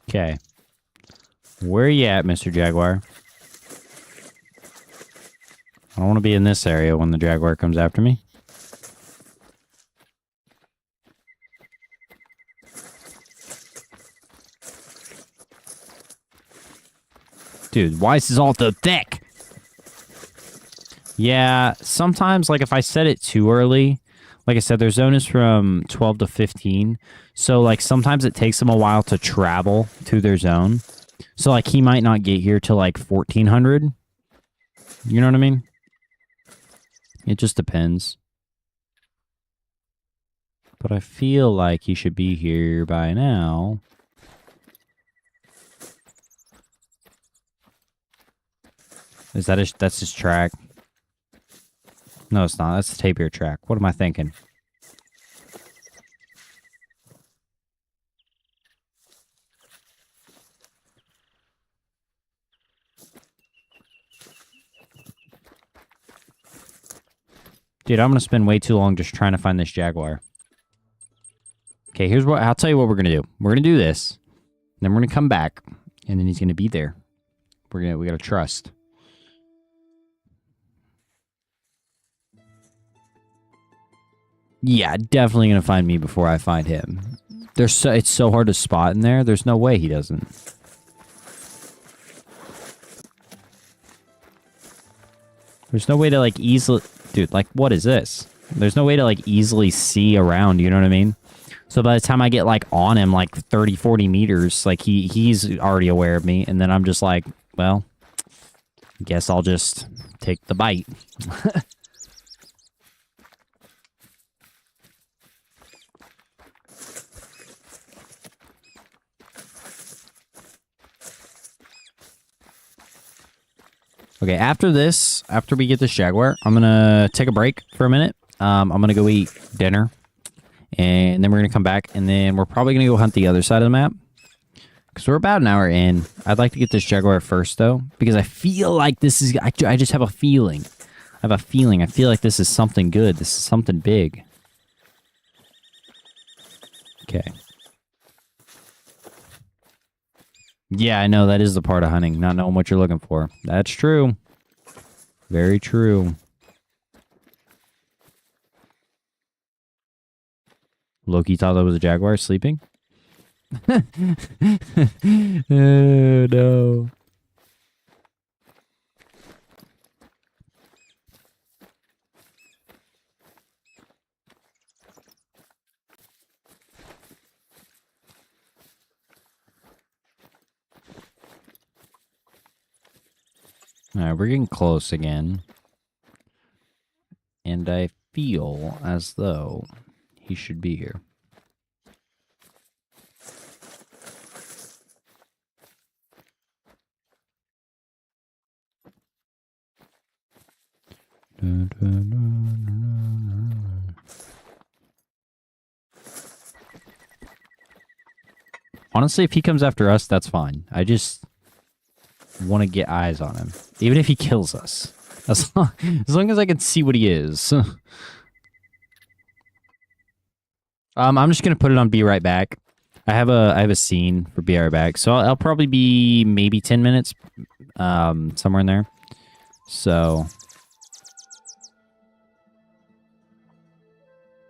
Okay. Where you at, Mr. Jaguar? I don't want to be in this area when the jaguar comes after me. Dude, why is this all so thick? Yeah, sometimes, like, if I set it too early, like I said, their zone is from 12 to 15. So, like, sometimes it takes them a while to travel to their zone. So, like, he might not get here till, like, 1400. You know what I mean? It just depends. But I feel like he should be here by now. Is that that's his track? No, it's not. That's the tapir track. What am I thinking? Dude, I'm going to spend way too long just trying to find this jaguar. Okay, here's what... I'll tell you what we're going to do. We're going to do this. Then we're going to come back. And then he's going to be there. We got to trust. Yeah, definitely going to find me before I find him. It's so hard to spot in there. There's no way he doesn't. There's no way to, like, easily... Dude, like, what is this? There's no way to like easily see around, you know what I mean? So by the time I get like on him like 30, 40 meters, like he's already aware of me, and then I'm just like, well, guess I'll just take the bite. Okay, after this, after we get this jaguar, I'm gonna take a break for a minute. I'm gonna go eat dinner, and then we're gonna come back, and then we're probably gonna go hunt the other side of the map. Because we're about an hour in. I'd like to get this jaguar first, though, because I feel like this is... I just have a feeling. I have a feeling. I feel like this is something good. This is something big. Okay. Yeah, I know. That is the part of hunting, not knowing what you're looking for. That's true. Very true. Loki thought that was a jaguar sleeping? Oh, no. Alright, we're getting close again. And I feel as though he should be here. Honestly, if he comes after us, that's fine. I just want to get eyes on him. Even if he kills us. As long as I can see what he is. I'm just going to put it on Be Right Back. I have a scene for Be Right Back. So I'll probably be maybe 10 minutes. Somewhere in there. So...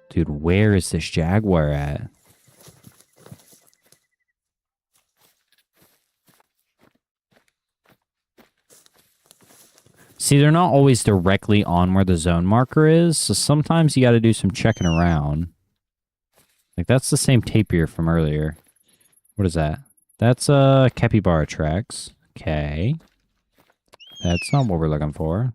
Dude, where is this jaguar at? See, they're not always directly on where the zone marker is, so sometimes you got to do some checking around. Like, that's the same tapir from earlier. What is that? That's capybara tracks. Okay. That's not what we're looking for.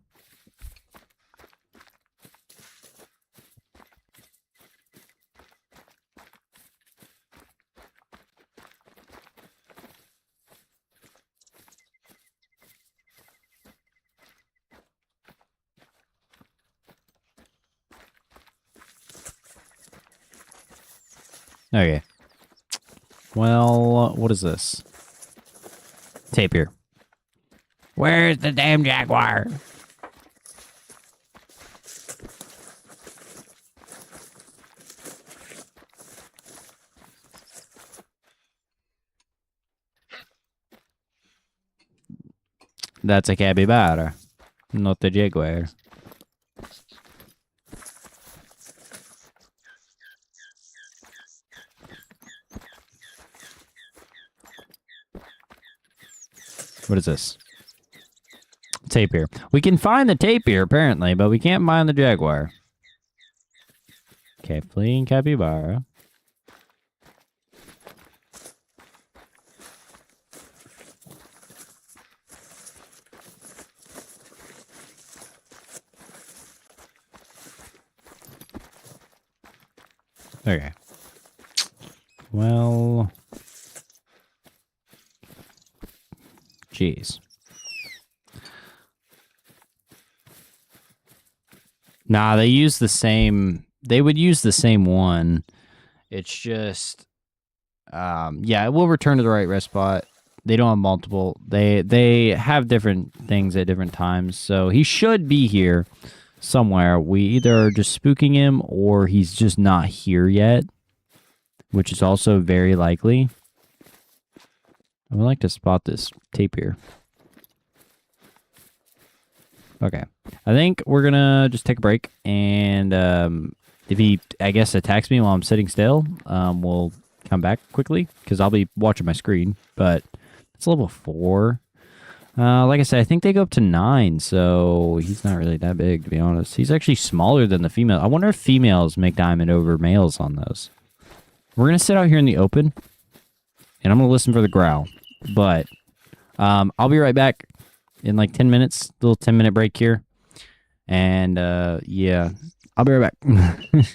Okay. Well, what is this? Tapir. Where's the damn jaguar? That's a capybara, not the jaguar. What is this? Tapir. We can find the tapir, apparently, but we can't find the jaguar. Okay, fleeing capybara. Okay. Well... Jeez. Nah, they use the same... They would use the same one. It's just... yeah, it will return to the right rest spot. They don't have multiple. They have different things at different times. So he should be here somewhere. We either are just spooking him or he's just not here yet. Which is also very likely. I would like to spot this tapir. Okay. I think we're going to just take a break. And if he, I guess, attacks me while I'm sitting still, we'll come back quickly. Because I'll be watching my screen. But it's level 4. Like I said, I think they go up to 9, so he's not really that big, to be honest. He's actually smaller than the female. I wonder if females make diamond over males on those. We're going to sit out here in the open, and I'm going to listen for the growl. But I'll be right back in like 10 minutes, little 10-minute break here. And yeah, I'll be right back.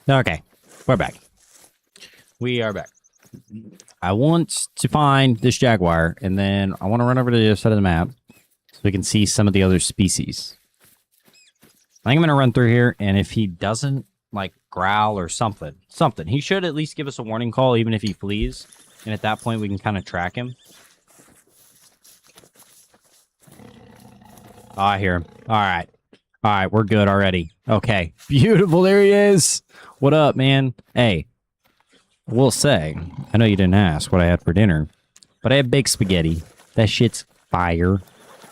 Okay, we're back. We are back. I want to find this jaguar, and then I want to run over to the other side of the map so we can see some of the other species. I think I'm going to run through here, and if he doesn't, like, growl or something, he should at least give us a warning call, even if he flees. And at that point, we can kind of track him. Oh, I hear him. All right. All right, we're good already. Okay. Beautiful. There he is. What up, man? Hey, we'll say, I know you didn't ask what I had for dinner, but I have baked spaghetti. That shit's fire.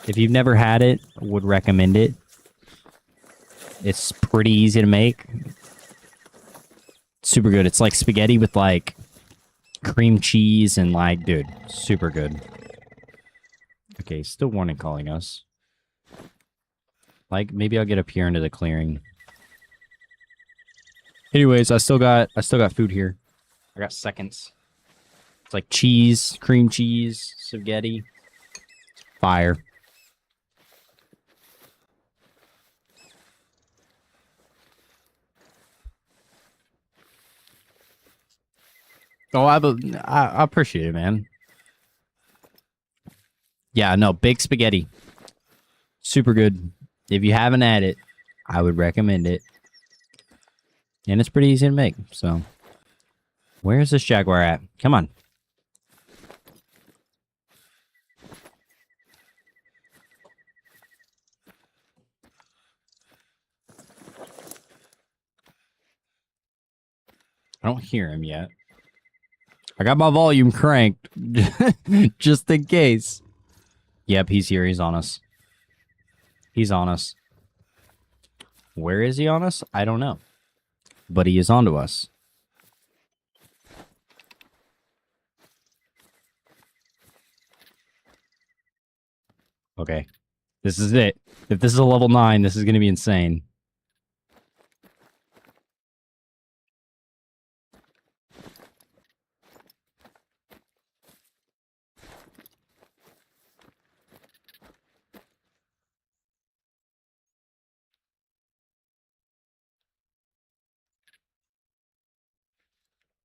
If you've never had it, I would recommend it. It's pretty easy to make. Super good. It's like spaghetti with like cream cheese and like, dude, super good. Okay, still warning calling us. Like, maybe I'll get up here into the clearing. Anyways, I still got food here. I got seconds. It's like cheese, cream cheese, spaghetti. Fire. Oh, I appreciate it, man. Yeah, no, baked spaghetti. Super good. If you haven't had it, I would recommend it. And it's pretty easy to make, so. Where's this jaguar at? Come on. I don't hear him yet. I got my volume cranked. Just in case. Yep, he's here. He's on us. He's on us. Where is he on us? I don't know. But he is onto us. Okay. This is it. If this is a level 9, this is going to be insane.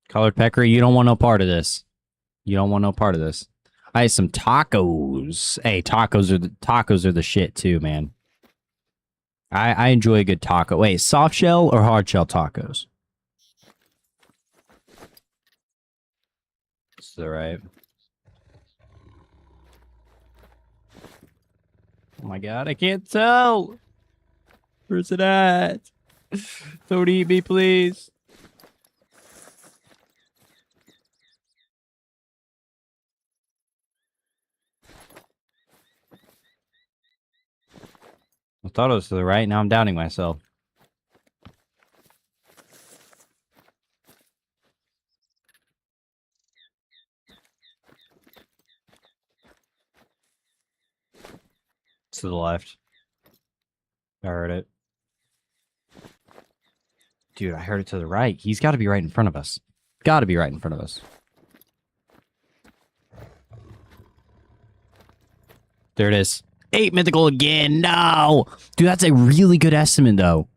Colored Pecker, you don't want no part of this. You don't want no part of this. I had some tacos. Hey, tacos are the shit too, man. I enjoy a good taco. Wait, soft shell or hard shell tacos? This is right. Oh my god, I can't tell. Where's it at? Don't eat me, please. I thought it was to the right. Now I'm doubting myself. It's to the left. I heard it. Dude, I heard it to the right. He's got to be right in front of us. Got to be right in front of us. There it is. 8 mythical again. No. Dude, that's a really good estimate, though.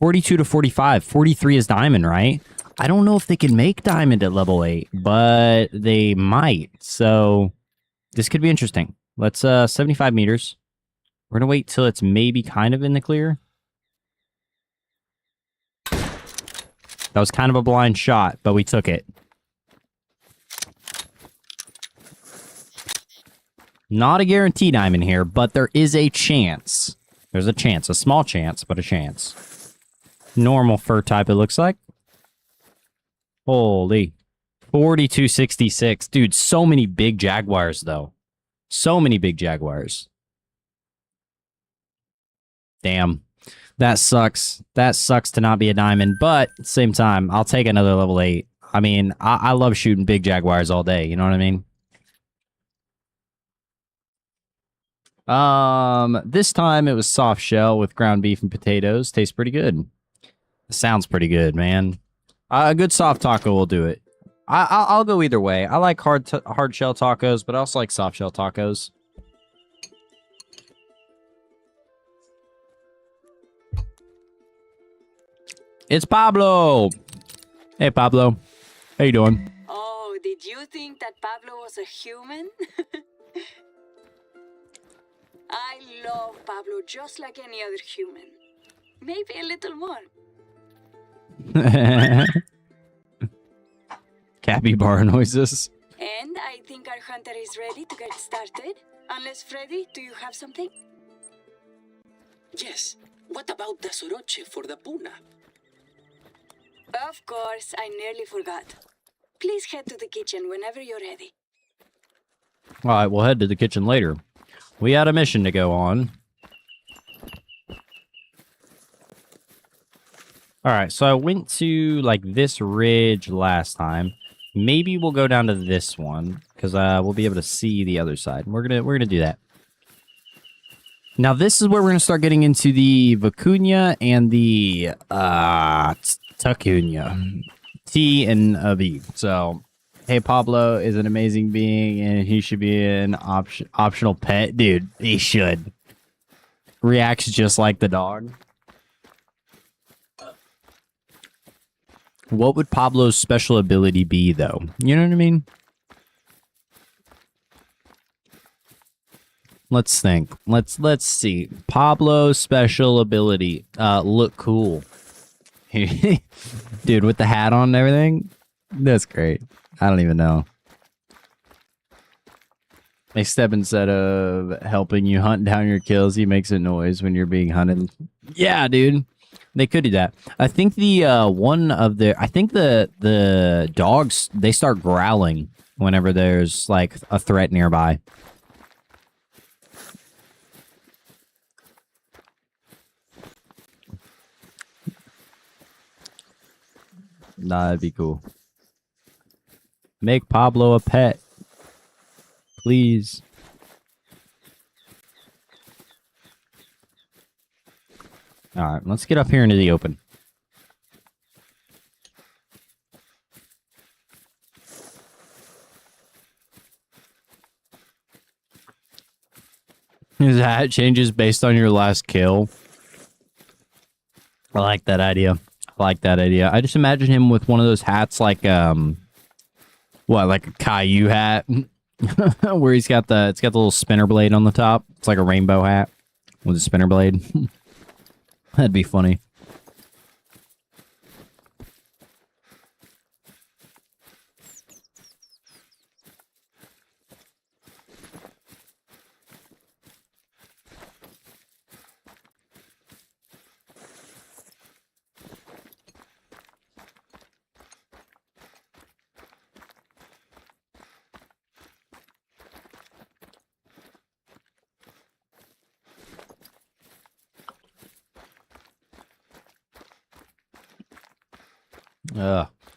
42 to 45. 43 is diamond, right? I don't know if they can make diamond at level 8, but they might. So this could be interesting. Let's 75 meters. We're going to wait till it's maybe kind of in the clear. That was kind of a blind shot, but we took it. Not a guarantee diamond here, but there is a chance. There's a chance. A small chance, but a chance. Normal fur type, it looks like. Holy. 4266. Dude, so many big jaguars, though. So many big jaguars. Damn. That sucks. That sucks to not be a diamond, but at the same time, I'll take another level 8. I mean, I love shooting big jaguars all day, you know what I mean? This time it was soft shell with ground beef and potatoes. Tastes pretty good. Sounds pretty good, man. A good soft taco will do it. I'll go either way. I like hard shell tacos, but I also like soft shell tacos. It's Pablo. Hey, Pablo. How you doing? Oh, did you think that Pablo was a human? I love Pablo just like any other human. Maybe a little more. Capybara noises. And I think our hunter is ready to get started. Unless, Freddy, do you have something? Yes. What about the soroche for the puna? Of course, I nearly forgot. Please head to the kitchen whenever you're ready. All right, we'll head to the kitchen later. We had a mission to go on. All right, so I went to like this ridge last time. Maybe we'll go down to this one because we'll be able to see the other side. We're gonna do that. Now this is where we're gonna start getting into the vicuña and the tacuña, T and a V. So, hey, Pablo is an amazing being and he should be an optional pet, dude. He should. Reacts just like the dog. What would Pablo's special ability be, though? You know what I mean? Let's think. Let's see. Pablo's special ability. Look cool. Dude, with the hat on and everything? That's great. I don't even know. Except instead of helping you hunt down your kills, he makes a noise when you're being hunted. Yeah, dude. They could do that. I think the I think the dogs, they start growling whenever there's like a threat nearby. Nah, that'd be cool. Make Pablo a pet. Please. All right, let's get up here into the open. His hat changes based on your last kill. I like that idea. I just imagine him with one of those hats like like a Caillou hat where it's got the little spinner blade on the top. It's like a rainbow hat with a spinner blade. That'd be funny.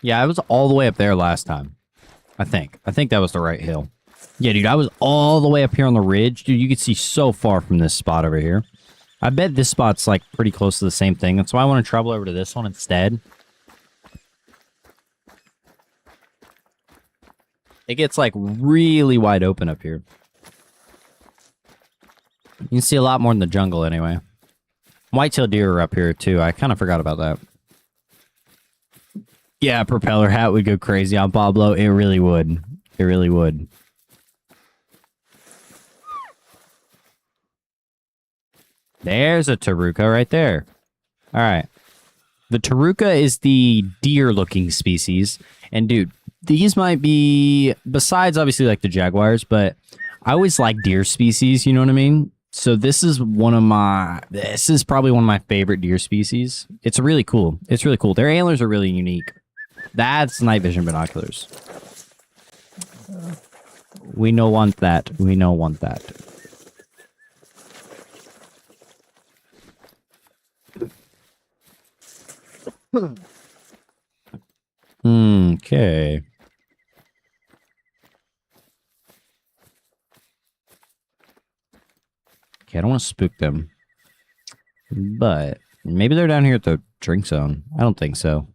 Yeah, I was all the way up there last time. I think that was the right hill. Yeah, dude, I was all the way up here on the ridge. Dude, you could see so far from this spot over here. I bet this spot's like pretty close to the same thing. That's why I want to travel over to this one instead. It gets like really wide open up here. You can see a lot more in the jungle anyway. White-tailed deer are up here too. I kind of forgot about that. Yeah, propeller hat would go crazy on Pablo. It really would. It really would. There's a taruca right there. All right. The taruca is the deer-looking species. And, dude, these might be, besides obviously like the jaguars, but I always like deer species, you know what I mean? So this is probably one of my favorite deer species. It's really cool. It's really cool. Their antlers are really unique. That's night vision binoculars. We no want that. We no want that. Okay. Okay, I don't want to spook them. But maybe they're down here at the drink zone. I don't think so.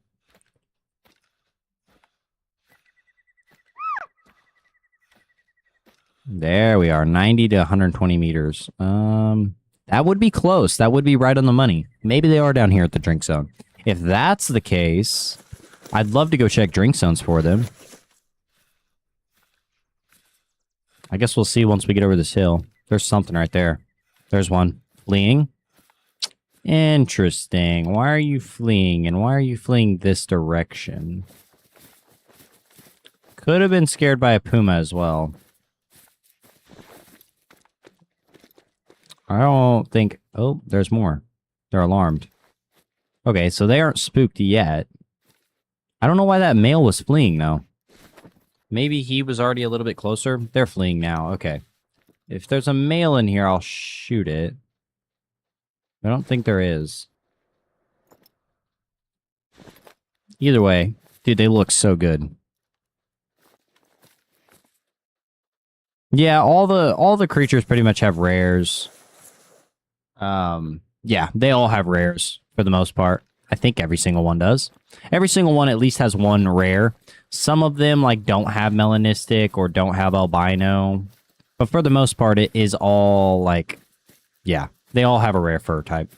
There we are, 90 to 120 meters. That would be close. That would be right on the money. Maybe they are down here at the drink zone. If that's the case, I'd love to go check drink zones for them. I guess we'll see once we get over this hill. There's something right there. There's one. Fleeing? Interesting. Why are you fleeing? And why are you fleeing this direction? Could have been scared by a puma as well. I don't think... Oh, there's more. They're alarmed. Okay, so they aren't spooked yet. I don't know why that male was fleeing, though. Maybe he was already a little bit closer. They're fleeing now. Okay. If there's a male in here, I'll shoot it. I don't think there is. Either way, dude, they look so good. Yeah, all the creatures pretty much have rares. Yeah, they all have rares for the most part. I think every single one does. Every single one at least has one rare. Some of them like don't have melanistic or don't have albino. But for the most part, it is all like, yeah, they all have a rare fur type.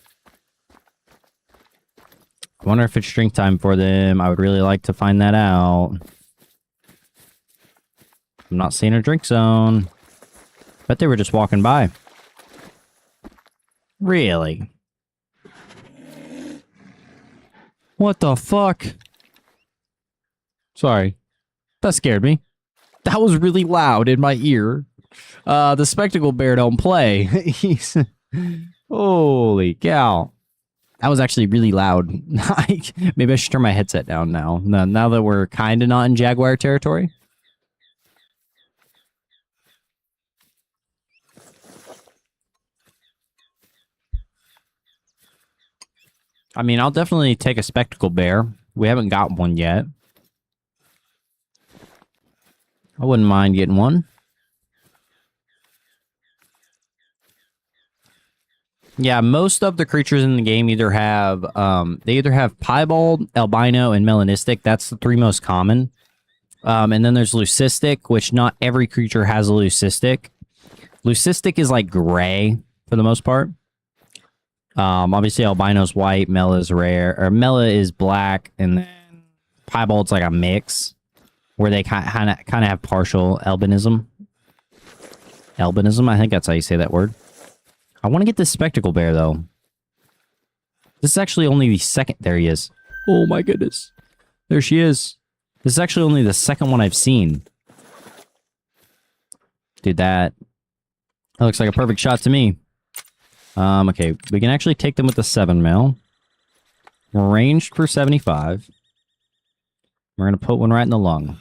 I wonder if it's drink time for them. I would really like to find that out. I'm not seeing a drink zone. Bet they were just walking by. Really? What the fuck? Sorry. That scared me. That was really loud in my ear. The spectacle bear don't play. He's... Holy cow. That was actually really loud. Maybe I should turn my headset down now. Now that we're kind of not in jaguar territory. I mean, I'll definitely take a spectacle bear. We haven't got one yet. I wouldn't mind getting one. Yeah, most of the creatures in the game either have they either have piebald, albino, and melanistic. That's the three most common. And then there's leucistic, which not every creature has a leucistic. Leucistic is like gray for the most part. Obviously albino's white, Mela is rare, or Mela is black, and then piebald's like a mix where they kind of have partial albinism. Albinism, I think that's how you say that word. I want to get this spectacle bear, though. This is actually only the second... There he is. Oh, my goodness. There she is. This is actually only the second one I've seen. Dude, that looks like a perfect shot to me. Okay, we can actually take them with the 7 mil. We're ranged for 75. We're going to put one right in the lung.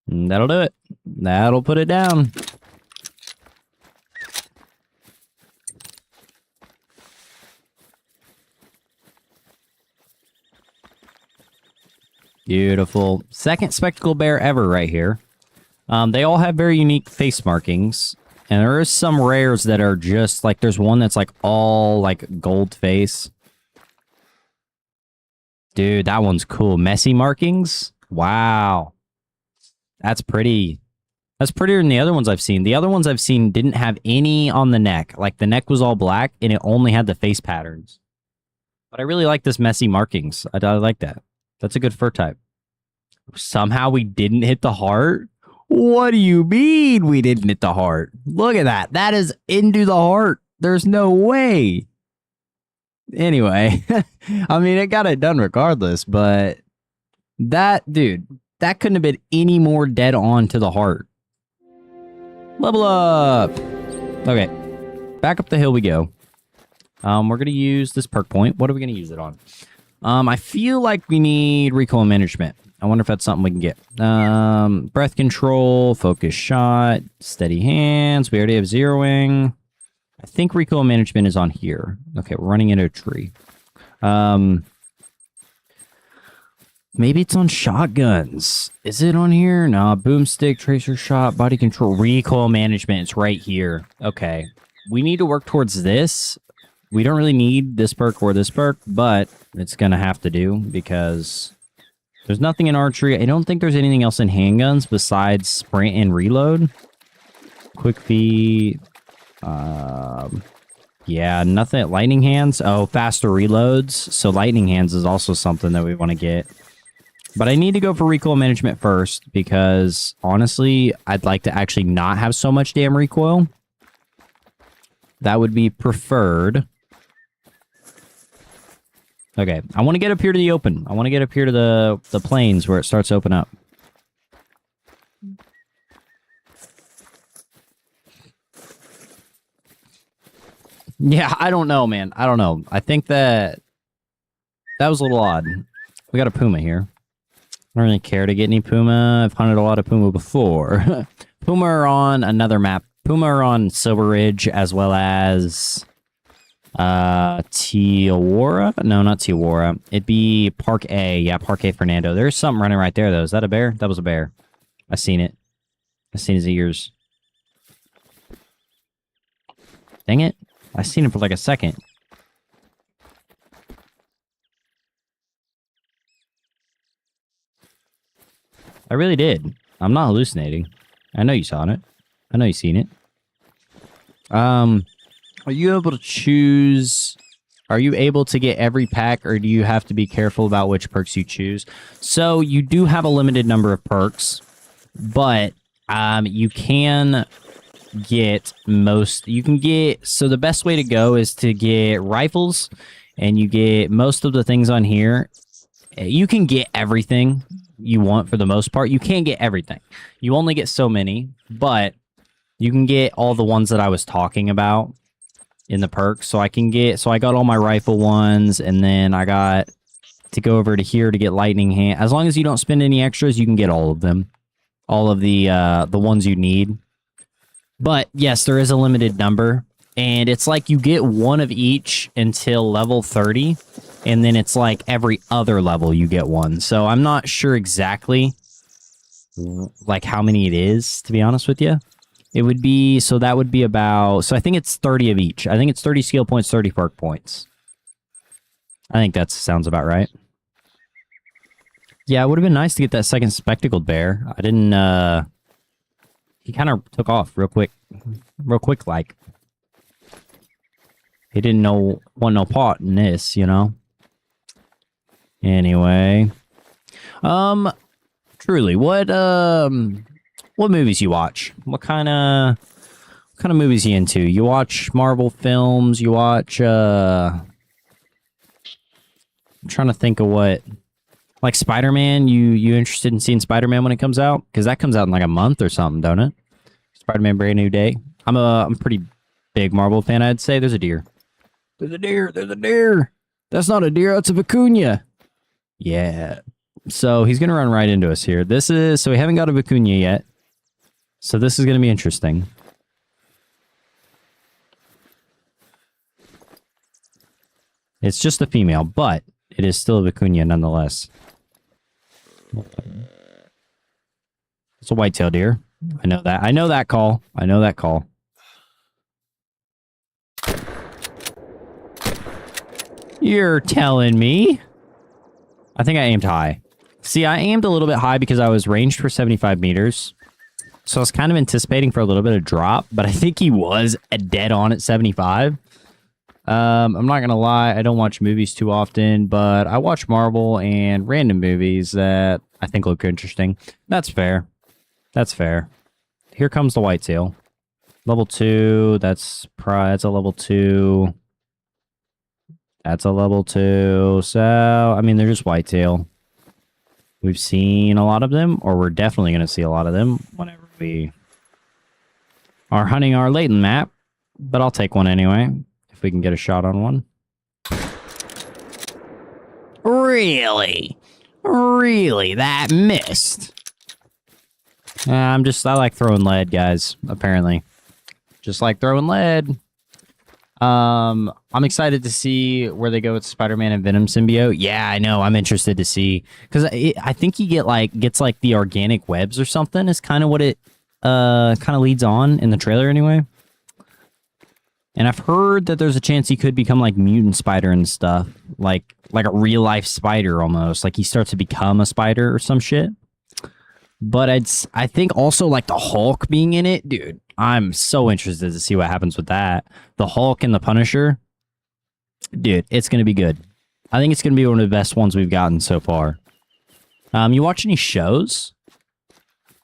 And that'll do it. That'll put it down. Beautiful. Second spectacle bear ever right here. They all have very unique face markings. And there is some rares that are just like, there's one that's like all like gold face. Dude, that one's cool. Messy markings? Wow. That's pretty. That's prettier than the other ones I've seen. The other ones I've seen didn't have any on the neck. Like, the neck was all black, and it only had the face patterns. But I really like this messy markings. I like that. That's a good fur type. Somehow we didn't hit the heart? What do you mean we didn't hit the heart? Look at that. That is into the heart. There's no way. Anyway, I mean, it got it done regardless, but that, dude, that couldn't have been any more dead on to the heart. Level up! Okay, back up the hill we go. We're going to use this perk point. What are we going to use it on? I feel like we need recoil management. I wonder if that's something we can get. Breath control, focus shot, steady hands. We already have zeroing. I think recoil management is on here. Okay, we're running into a tree. Maybe it's on shotguns. Is it on here? No, boomstick, tracer shot, body control, recoil management. It's right here. Okay. We need to work towards this. We don't really need this perk or this perk, but it's going to have to do because there's nothing in archery. I don't think there's anything else in handguns besides sprint and reload. Quick feet. Yeah, nothing. Lightning hands. Oh, faster reloads. So lightning hands is also something that we want to get. But I need to go for recoil management first because honestly, I'd like to actually not have so much damn recoil. That would be preferred. Okay, I want to get up here to the open. I want to get up here to the plains where it starts to open up. Yeah, I don't know, man. I don't know. I think that was a little odd. We got a puma here. I don't really care to get any puma. I've hunted a lot of puma before. Puma are on another map. Puma are on Silver Ridge as well as Tijuana? No, not Tijuana. It'd be Park A. Yeah, Park A Fernando. There's something running right there, though. Is that a bear? That was a bear. I seen it. I seen his ears. Dang it. I seen him for like a second. I really did. I'm not hallucinating. I know you saw it. I know you seen it. Are you able to choose... Are you able to get every pack, or do you have to be careful about which perks you choose? So, you do have a limited number of perks, but you can get most... You can get... So, the best way to go is to get rifles, and you get most of the things on here. You can get everything you want for the most part. You can't get everything. You only get so many, but you can get all the ones that I was talking about in the perks. So I got all my rifle ones, and then I got to go over to here to get lightning hand. As long as you don't spend any extras, you can get all of them. All of the ones you need. But yes, there is a limited number, and it's like you get one of each until level 30, and then it's like every other level you get one. So I'm not sure exactly like how many it is, to be honest with you. It would be, so that would be about, so I think it's 30 of each. I think it's 30 skill points, 30 perk points. I think that sounds about right. Yeah, it would have been nice to get that second spectacled bear. I didn't, he kind of took off real quick like. He didn't want no part in this, you know? Anyway. Truly, what movies you watch? What kind of movies you into? You watch Marvel films, you watch, I'm trying to think of what, like Spider-Man, you interested in seeing Spider-Man when it comes out? Because that comes out in like a month or something, don't it? Spider-Man Brand New Day. I'm a pretty big Marvel fan, I'd say. There's a deer. There's a deer. There's a deer. That's not a deer. That's a vicuña. Yeah. So he's going to run right into us here. So we haven't got a vicuña yet. So this is going to be interesting. It's just a female, but it is still a vicuña nonetheless. It's a whitetail deer. I know that. I know that call. I know that call. You're telling me? I think I aimed high. See, I aimed a little bit high because I was ranged for 75 meters. So I was kind of anticipating for a little bit of drop, but I think he was dead on at 75. I'm not going to lie, I don't watch movies too often, but I watch Marvel and random movies that I think look interesting. That's fair. That's fair. Here comes the whitetail. Level 2, that's a level 2. That's a level 2. So, I mean, they're just whitetail. We've seen a lot of them, or we're definitely going to see a lot of them whenever we are hunting our Layton map. But I'll take one anyway, if we can get a shot on one. Really? Really? That missed? I like throwing lead, guys, apparently. Just like throwing lead. I'm excited to see where they go with Spider-Man and Venom symbiote. Yeah, I know. I'm interested to see, because I think he gets like the organic webs or something. Is kind of what it kind of leads on in the trailer anyway. And I've heard that there's a chance he could become like mutant spider and stuff, like a real life spider almost. Like he starts to become a spider or some shit. But I think also like the Hulk being in it, dude. I'm so interested to see what happens with that. The Hulk and the Punisher, dude, it's gonna be good. I think it's gonna be one of the best ones we've gotten so far. You watch any shows?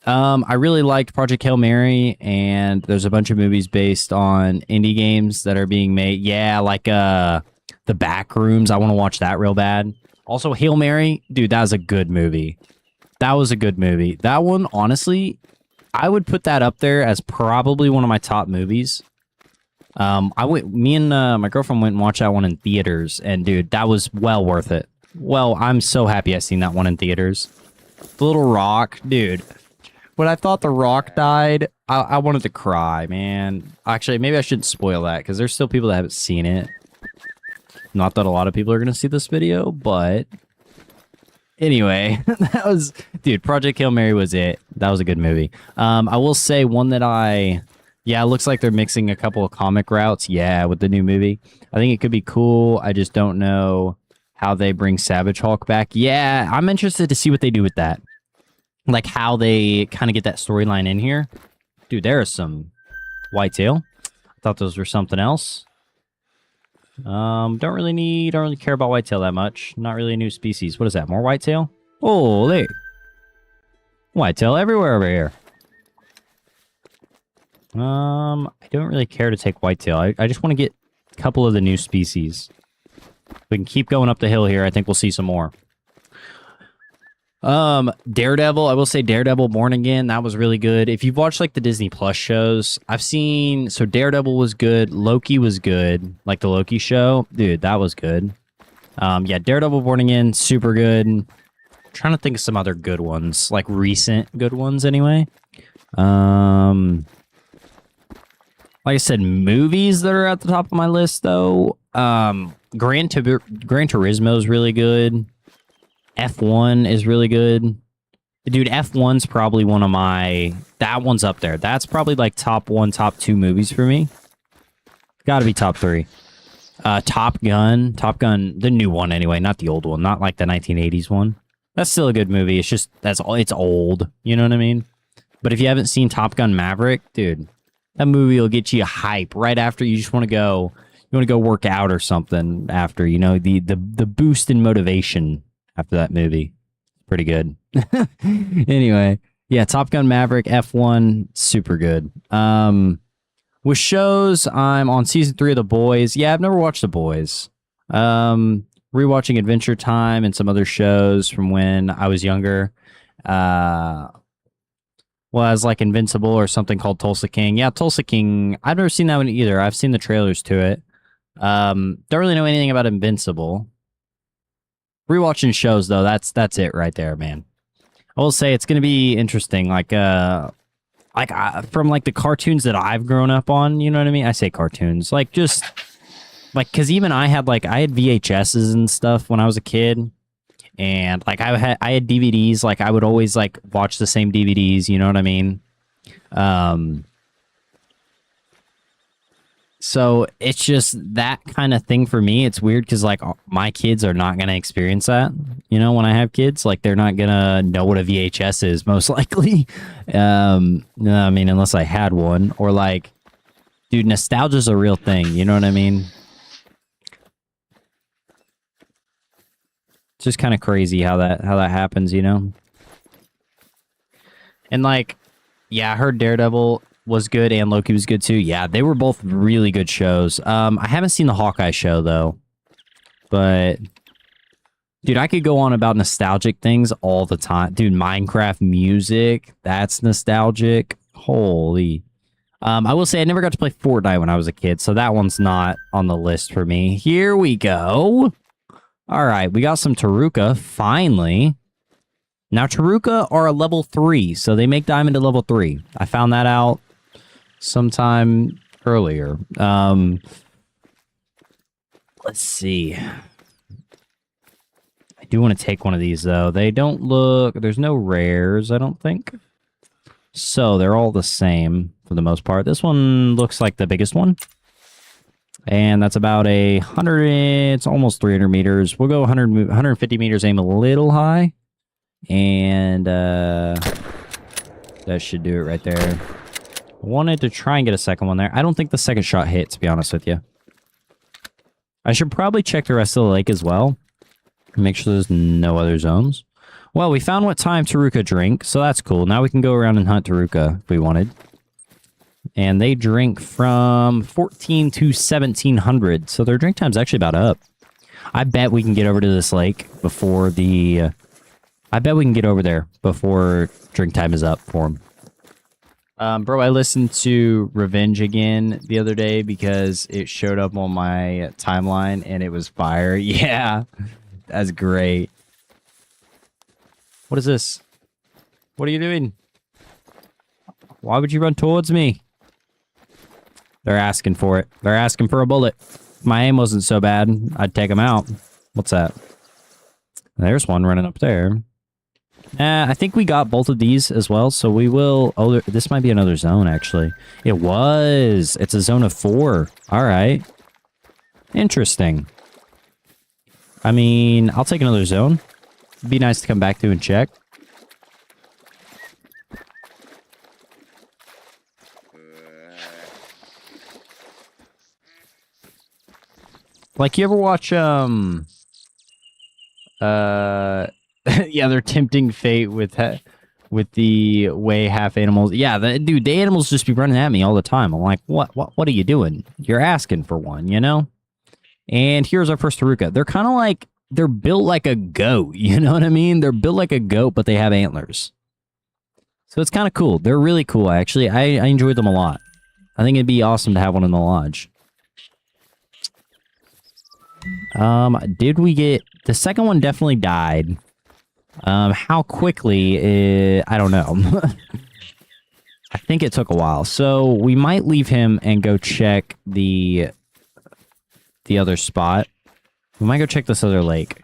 I really liked Project Hail Mary, and there's a bunch of movies based on indie games that are being made. Yeah, like The Backrooms. I want to watch that real bad. Also, Hail Mary, dude, that was a good movie. That was a good movie. That one, honestly, I would put that up there as probably one of my top movies. Me and my girlfriend went and watched that one in theaters, and dude, that was well worth it. Well, I'm so happy I seen that one in theaters. The Little Rock, dude. When I thought The Rock died, I wanted to cry, man. Actually, maybe I shouldn't spoil that, because there's still people that haven't seen it. Not that a lot of people are going to see this video, but... Anyway, that was... Dude, Project Hail Mary was it. That was a good movie. I will say one that Yeah, it looks like they're mixing a couple of comic routes, yeah, with the new movie. I think it could be cool. I just don't know how they bring Savage Hulk back. Yeah, I'm interested to see what they do with that. Like, how they kind of get that storyline in here. Dude, there is some whitetail. I thought those were something else. Don't really care about whitetail that much. Not really a new species. What is that? More whitetail? Holy! Whitetail everywhere over here. I don't really care to take whitetail. I just want to get a couple of the new species. We can keep going up the hill here. I think we'll see some more. Daredevil, I will say Daredevil Born Again, that was really good. If you've watched like the Disney Plus shows, I've seen, so Daredevil was good, Loki was good, like the Loki show, dude, that was good. Yeah, Daredevil Born Again, super good. I'm trying to think of some other good ones, like recent good ones anyway. Like I said, movies that are at the top of my list though, Gran Turismo is really good. F1 is really good. Dude, F1's probably one of my... That one's up there. That's probably like top 1, top 2 movies for me. Gotta be top 3. Top Gun, the new one anyway, not the old one, not like the 1980s one. That's still a good movie. It's just, it's old. You know what I mean? But if you haven't seen Top Gun Maverick, dude, that movie will get you hype right after you just want to go... You want to go work out or something after, you know, the boost in motivation after that movie. Pretty good. Anyway, yeah, Top Gun Maverick, F1, super good. With shows, I'm on season 3 of The Boys. Yeah, I've never watched The Boys. Rewatching Adventure Time and some other shows from when I was younger. Was like Invincible or something called Tulsa King. Yeah, Tulsa King. I've never seen that one either. I've seen the trailers to it. Don't really know anything about Invincible. Rewatching shows though, that's it right there, man. I will say it's gonna be interesting, from like the cartoons that I've grown up on. You know what I mean? I say cartoons, like just like because even I had VHSs and stuff when I was a kid, and like I had DVDs. Like I would always like watch the same DVDs. You know what I mean? So it's just that kind of thing for me. It's weird because like my kids are not going to experience that. You know, when I have kids, like they're not going to know what a VHS is most likely. I mean, unless I had one or like, dude, nostalgia's a real thing. You know what I mean? It's just kind of crazy how that happens, you know? And like, yeah, I heard Daredevil was good and Loki was good too. Yeah, they were both really good shows. I haven't seen the Hawkeye show though, but dude, I could go on about nostalgic things all the time. Dude, Minecraft music, that's nostalgic. Holy. I will say I never got to play Fortnite when I was a kid, so that one's not on the list for me. Here we go. All right, we got some Taruka, finally. Now, Taruka are a level 3, so they make diamond to level 3. I found that out sometime earlier. Let's see. I do want to take one of these, though. They don't look... There's no rares, I don't think. So, they're all the same for the most part. This one looks like the biggest one. And that's about 100... It's almost 300 meters. We'll go 150 meters, aim a little high. And that should do it right there. Wanted to try and get a second one there. I don't think the second shot hit, to be honest with you. I should probably check the rest of the lake as well. Make sure there's no other zones. Well, we found what time Taruka drink, so that's cool. Now we can go around and hunt Taruka if we wanted. And they drink from 14 to 1700, so their drink time's actually about up. I bet we can get over to this lake before the... I bet we can get over there before drink time is up for them. Bro, I listened to Revenge again the other day because it showed up on my timeline and it was fire. Yeah, that's great. What is this? What are you doing? Why would you run towards me? They're asking for it. They're asking for a bullet. If my aim wasn't so bad, I'd take them out. What's that? There's one running up there. I think we got both of these as well, so we will... Oh, this might be another zone, actually. It was. It's a zone of 4. All right. Interesting. I mean, I'll take another zone. It'd be nice to come back to and check. Like, you ever watch, yeah, they're tempting fate with the way half animals. Yeah, dude, the animals just be running at me all the time. I'm like, what are you doing? You're asking for one, you know? And here's our first Taruka. They're kind of like, they're built like a goat, you know what I mean? They're built like a goat, but they have antlers. So it's kind of cool. They're really cool, actually. I enjoyed them a lot. I think it'd be awesome to have one in the lodge. Did we get... The second one definitely died. How quickly? I don't know. I think it took a while. So we might leave him and go check the other spot. We might go check this other lake.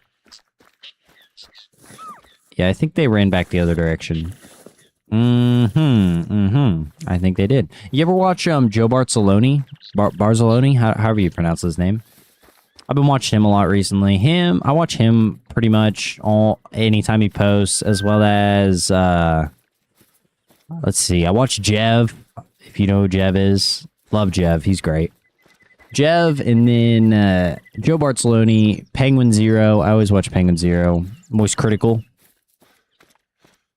Yeah, I think they ran back the other direction. I think they did. You ever watch Joe Barzaloni? Barzaloni? However you pronounce his name. I've been watching him a lot recently. I watch him pretty much anytime he posts, as well as, let's see, I watch Jev, if you know who Jev is. Love Jev, he's great. Jev, and then Joe Bartoloni, Penguin Zero. I always watch Penguin Zero. Moist Critical.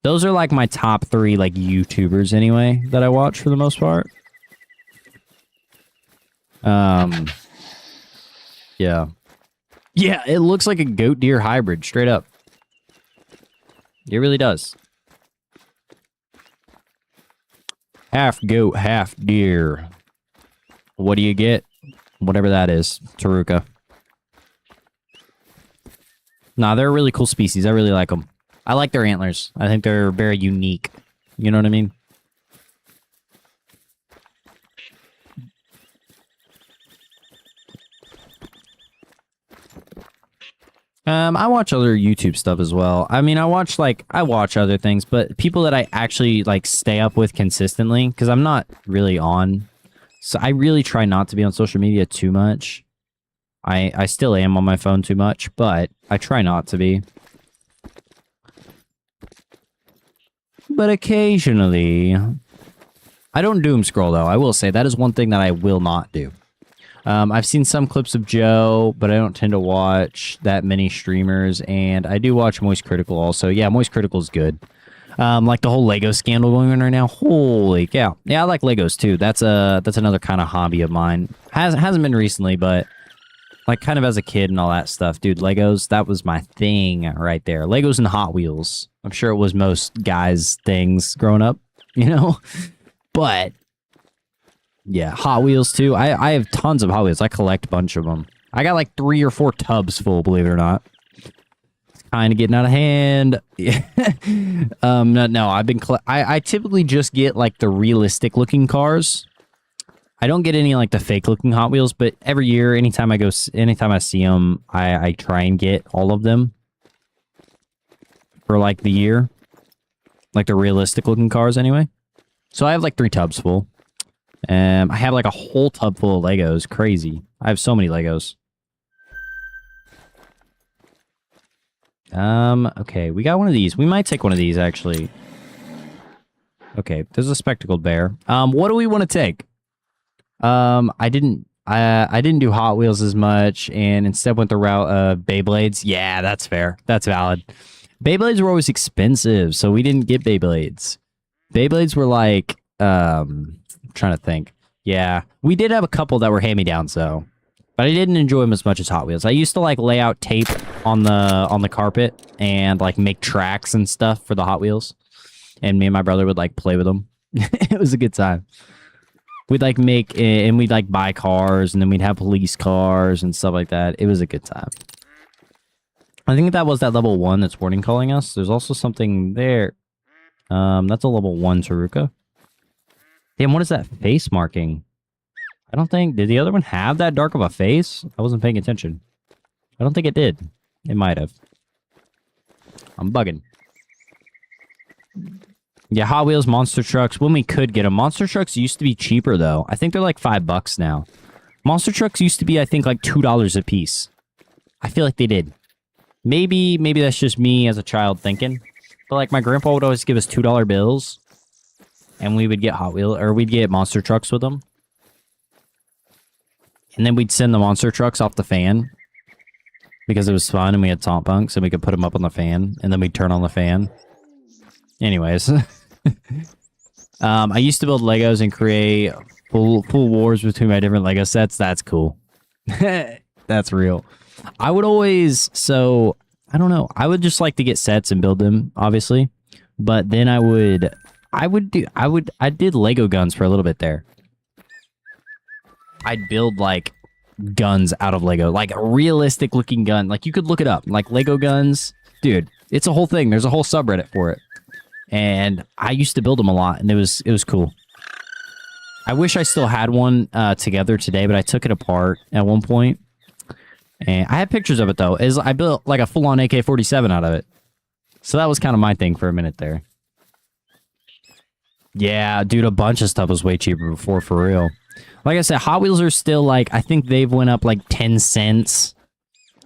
Those are like my top 3 like YouTubers anyway that I watch for the most part. Yeah. Yeah, it looks like a goat deer hybrid, straight up. It really does. Half goat, half deer. What do you get? Whatever that is. Taruka. Nah, they're a really cool species. I really like them. I like their antlers. I think they're very unique. You know what I mean? I watch other YouTube stuff as well. I mean, I watch other things, but people that I actually like stay up with consistently, because I'm not really on. So I really try not to be on social media too much. I still am on my phone too much, but I try not to be. But occasionally, I don't doom scroll though. I will say that is one thing that I will not do. I've seen some clips of Joe, but I don't tend to watch that many streamers, and I do watch Moist Critical also. Yeah, Moist Critical is good. Like the whole Lego scandal going on right now. Holy cow. Yeah, I like Legos too. That's another kind of hobby of mine. Hasn't been recently, but like kind of as a kid and all that stuff. Dude, Legos, that was my thing right there. Legos and Hot Wheels. I'm sure it was most guys' things growing up, you know? But yeah, Hot Wheels too. I have tons of Hot Wheels. I collect a bunch of them. I got like 3 or 4 tubs full, believe it or not. It's kind of getting out of hand. No, I've been I typically just get like the realistic looking cars. I don't get any like the fake looking Hot Wheels, but every year, anytime I see them, I try and get all of them for like the year, like the realistic looking cars anyway. So I have like 3 tubs full. I have like a whole tub full of Legos. Crazy. I have so many Legos. Okay, we got one of these. We might take one of these, actually. Okay, there's a spectacled bear. What do we want to take? I didn't do Hot Wheels as much, and instead went the route of Beyblades. Yeah, that's fair. That's valid. Beyblades were always expensive, so we didn't get Beyblades. Beyblades were like, I'm trying to think. Yeah, we did have a couple that were hand-me-downs though, but I didn't enjoy them as much as Hot Wheels. I used to like lay out tape on the carpet and like make tracks and stuff for the Hot Wheels, and me and my brother would like play with them. It was a good time. We'd like make and we'd like buy cars, and then we'd have police cars and stuff like that. It was a good time. I think that was that level 1 that's warning calling us. There's also something there. That's a level 1 Taruka. Damn, what is that face marking? I don't think... Did the other one have that dark of a face? I wasn't paying attention. I don't think it did. It might have. I'm bugging. Yeah, Hot Wheels, monster trucks. When we could get them. Monster trucks used to be cheaper, though. I think they're like $5 now. Monster trucks used to be, I think, like $2 a piece. I feel like they did. Maybe that's just me as a child thinking. But like my grandpa would always give us $2 bills, and we would get Hot Wheels, or we'd get monster trucks with them. And then we'd send the monster trucks off the fan because it was fun, and we had taunt bunks, and we could put them up on the fan, and then we'd turn on the fan. Anyways, I used to build Legos and create full wars between my different Lego sets. That's cool. That's real. I would always, so I don't know. I would just like to get sets and build them, obviously. But then I did Lego guns for a little bit there. I'd build like guns out of Lego, like a realistic looking gun. Like you could look it up, like Lego guns, dude. It's a whole thing. There's a whole subreddit for it, and I used to build them a lot, and it was cool. I wish I still had one together today, but I took it apart at one point. And I have pictures of it, though. I built like a full-on AK-47 out of it. So that was kind of my thing for a minute there. Yeah, dude, a bunch of stuff was way cheaper before, for real. Like I said, Hot Wheels are still like, I think they've went up like 10 cents.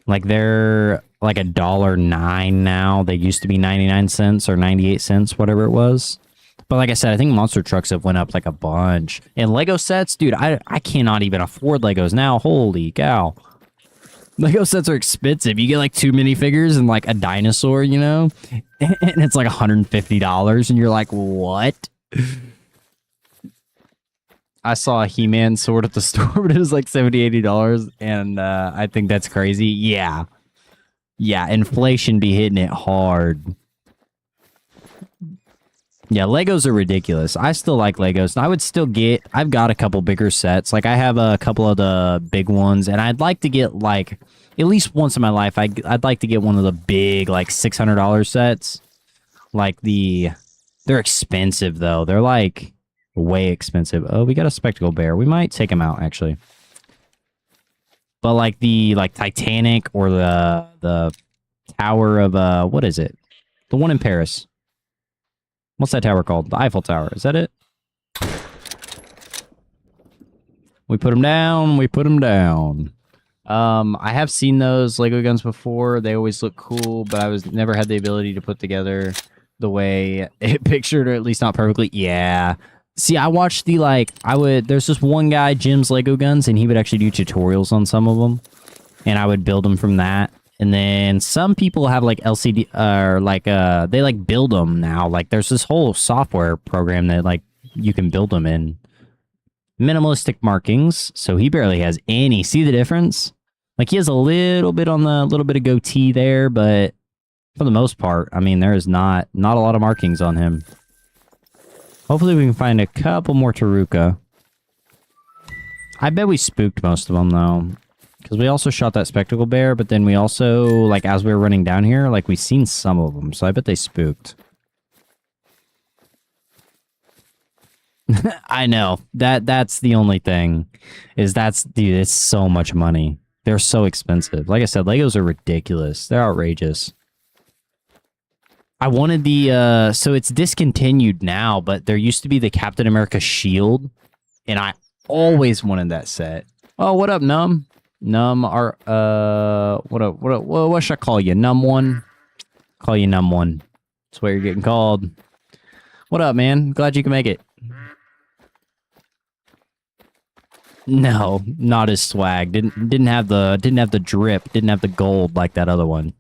Like they're like $1.09 now. They used to be 99 cents or 98 cents, whatever it was. But like I said, I think monster trucks have went up like a bunch. And Lego sets, dude, I cannot even afford Legos now. Holy cow. Lego sets are expensive. You get like 2 minifigures and like a dinosaur, you know? And it's like $150 and you're like, what? I saw a He-Man sword at the store, but it was like $70, $80, and I think that's crazy. Yeah. Yeah, inflation be hitting it hard. Yeah, Legos are ridiculous. I still like Legos. I would still get... I've got a couple bigger sets. Like, I have a couple of the big ones, and I'd like to get, like... At least once in my life, I'd like to get one of the big, like, $600 sets. Like, they're expensive, though. They're, like, way expensive. Oh, we got a spectacle bear. We might take him out, actually. But, like, the, like, Titanic or the Tower of, what is it? The one in Paris. What's that tower called? The Eiffel Tower. Is that it? We put them down. We put them down. I have seen those Lego guns before. They always look cool, but I never had the ability to put together the way it pictured, or at least not perfectly. Yeah. See, I watched there's this one guy, Jim's Lego Guns, and he would actually do tutorials on some of them. And I would build them from that. And then some people have like LCD, or like, they like build them now. Like there's this whole software program that like you can build them in. Minimalistic markings. So he barely has any. See the difference? Like he has a little bit on the, little bit of goatee there, but for the most part, I mean, there is not a lot of markings on him. Hopefully we can find a couple more Taruka. I bet we spooked most of them though. Because we also shot that spectacle bear, but then we also, like, as we were running down here, like, we seen some of them. So I bet they spooked. I know. That's the only thing. Dude, it's so much money. They're so expensive. Like I said, Legos are ridiculous. They're outrageous. I wanted so it's discontinued now, but there used to be the Captain America shield. And I always wanted that set. Oh, what up, Numb? Numb, what should I call you? Numb one? Call you Numb one. That's what you're getting called. What up, man? Glad you can make it. No, not as swag. Didn't have the drip. Didn't have the gold like that other one.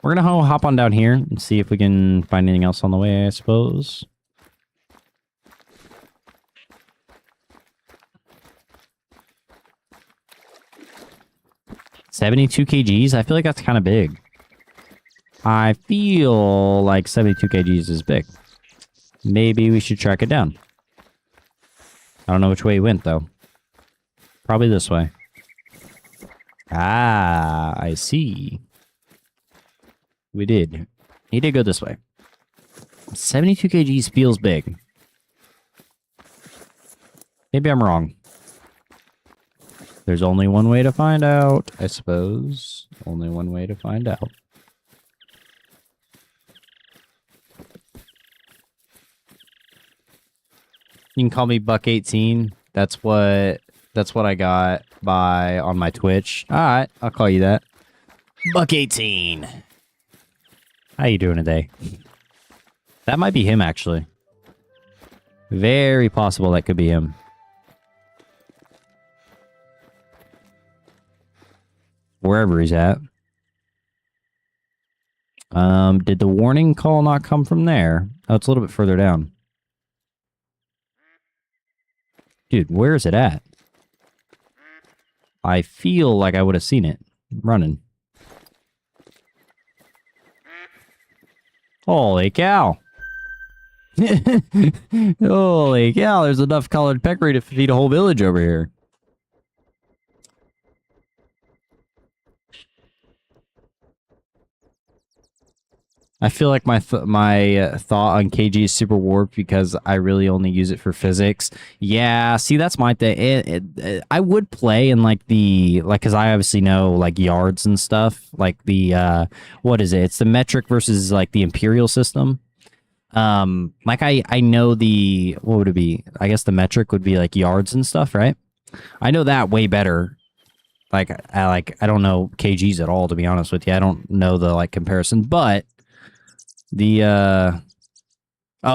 We're gonna hop on down here and see if we can find anything else on the way, I suppose. $72 kgs? I feel like that's kind of big. I feel like 72 kgs is big. Maybe we should track it down. I don't know which way he went, though. Probably this way. Ah, I see. We did. He did go this way. 72 kgs feels big. Maybe I'm wrong. There's only one way to find out, I suppose. Only one way to find out. You can call me Buck18. That's what I got on my Twitch. Alright, I'll call you that. Buck18. How you doing today? That might be him, actually. Very possible that could be him. Wherever he's at. Did the warning call not come from there? Oh, it's a little bit further down. Dude, where is it at? I feel like I would have seen it running. Holy cow. Holy cow, there's enough colored peccary to feed a whole village over here. I feel like my thought on KG is super warped because I really only use it for physics. Yeah, see, that's my thing. I would play in like because I obviously know like yards and stuff. Like the what is it? It's the metric versus like the imperial system. Like I know what would it be? I guess the metric would be like yards and stuff, right? I know that way better. Like I don't know KGs at all, to be honest with you. I don't know the like comparison, but. Oh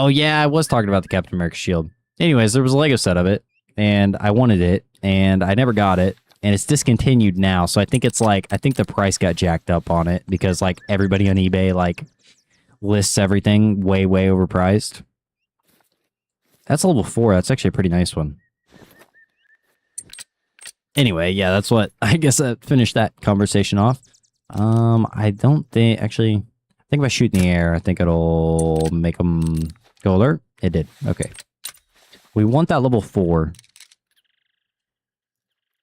yeah, I was talking about the Captain America shield. Anyways, there was a Lego set of it, and I wanted it, and I never got it, and it's discontinued now, so I think the price got jacked up on it, because, like, everybody on eBay, like, lists everything way, way overpriced. That's a level 4, that's actually a pretty nice one. Anyway, yeah, that's what, I guess I finished that conversation off. I don't think, actually... I think if I shoot in the air, I think it'll make them go alert. It did. Okay. We want that level 4.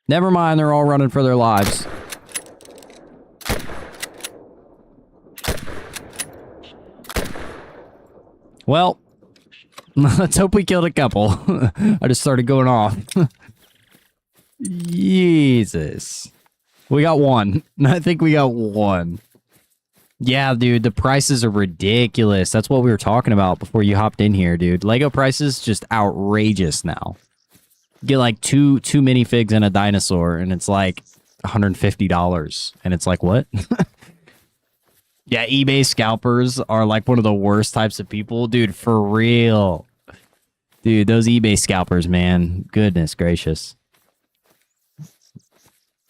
Never mind, they're all running for their lives. Well, let's hope we killed a couple. I just started going off. Jesus. We got one. I think we got one. Yeah, dude, the prices are ridiculous. That's what we were talking about before you hopped in here, dude. Lego prices just outrageous now. Get like two minifigs and a dinosaur, and it's like $150. And it's like, what? Yeah, eBay scalpers are like one of the worst types of people. Dude, for real. Dude, those eBay scalpers, man. Goodness gracious.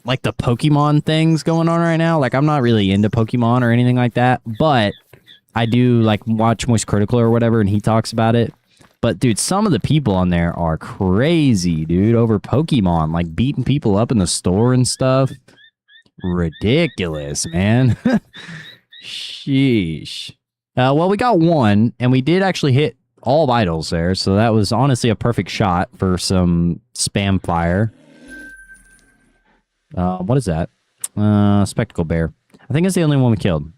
Like the Pokemon things going on right now. Like, I'm not really into Pokemon or anything like that, but I do like watch Moist Critical or whatever, and he talks about it. But dude, some of the people on there are crazy, dude, over Pokemon, like beating people up in the store and stuff. Ridiculous, man. Sheesh. Well, we got one, and we did actually hit all vitals there, so that was honestly a perfect shot for some spam fire. What is that? Spectacle bear. I think it's the only one we killed.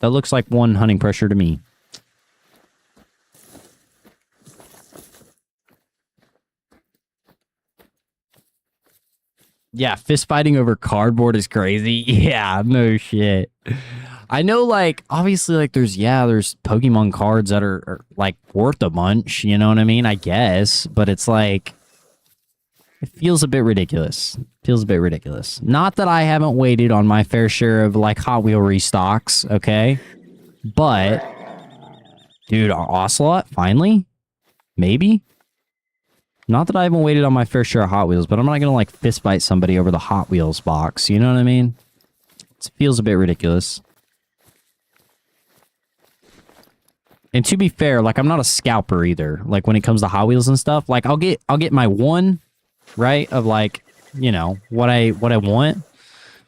That looks like one hunting pressure to me. Yeah, fist fighting over cardboard is crazy. Yeah, no shit. I know, like, obviously, like, there's Pokemon cards that are like, worth a bunch, you know what I mean? I guess, but it's like... It feels a bit ridiculous. Not that I haven't waited on my fair share of, like, Hot Wheel restocks, okay? But Dude, Ocelot, finally? Maybe? Not that I haven't waited on my fair share of Hot Wheels, but I'm not gonna like fist fight somebody over the Hot Wheels box. You know what I mean? It feels a bit ridiculous. And to be fair, like I'm not a scalper either. Like when it comes to Hot Wheels and stuff, like I'll get my one, right, of like, you know, what I want,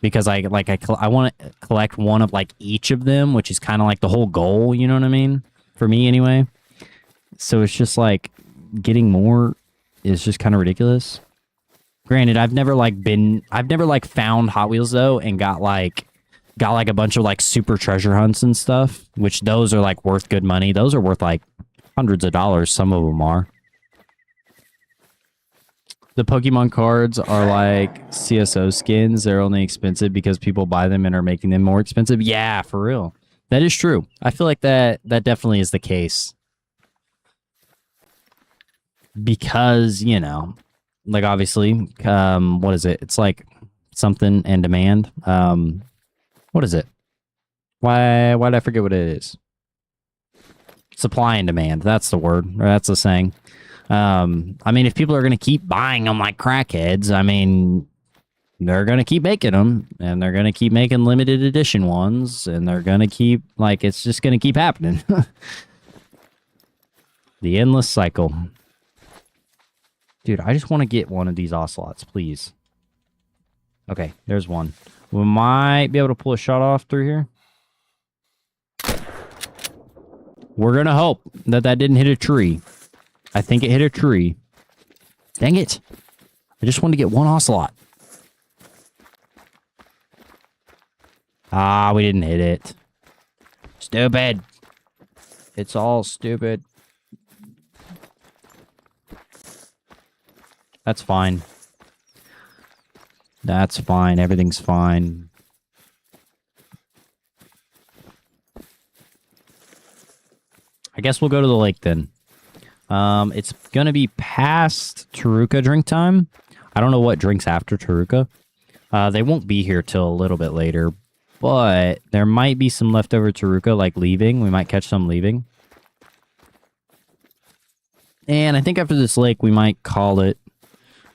because I want to collect one of like each of them, which is kind of like the whole goal, you know what I mean? For me anyway. So it's just like getting more is just kind of ridiculous. Granted, I've never found Hot Wheels though and got like a bunch of like super treasure hunts and stuff, which those are like worth good money. Those are worth like hundreds of dollars. Some of them are. The Pokemon cards are like CSO skins. They're only expensive because people buy them and are making them more expensive. Yeah, for real. That is true. I feel like that definitely is the case. Because, you know, like obviously, what is it? It's like something and demand. What is it? Why did I forget what it is? Supply and demand. That's the word. Or that's the saying. I mean, if people are going to keep buying them like crackheads, I mean, they're going to keep making them, and they're going to keep making limited edition ones, and they're going to keep, like, it's just going to keep happening. The endless cycle. Dude, I just want to get one of these Ocelots, please. Okay, there's one. We might be able to pull a shot off through here. We're going to hope that didn't hit a tree. I think it hit a tree. Dang it. I just wanted to get one Ocelot. Ah, we didn't hit it. Stupid. It's all stupid. That's fine. That's fine. Everything's fine. I guess we'll go to the lake then. It's gonna be past Taruka drink time. I don't know what drinks after Taruka. They won't be here till a little bit later, but there might be some leftover Taruka, like leaving. We might catch some leaving. And I think after this lake, we might call it.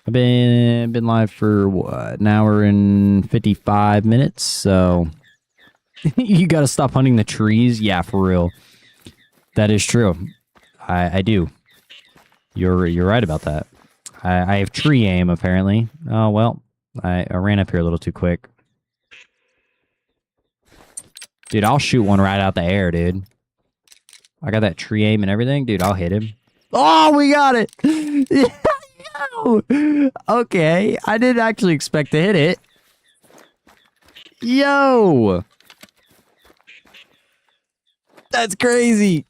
I've been live for what, an hour and 55 minutes, so you gotta stop hunting the trees. Yeah, for real. That is true. I do. You're right about that. I have tree aim, apparently. Oh, well, I ran up here a little too quick. Dude, I'll shoot one right out the air, dude. I got that tree aim and everything. Dude, I'll hit him. Oh, we got it! Yo! Okay, I didn't actually expect to hit it. Yo! That's crazy!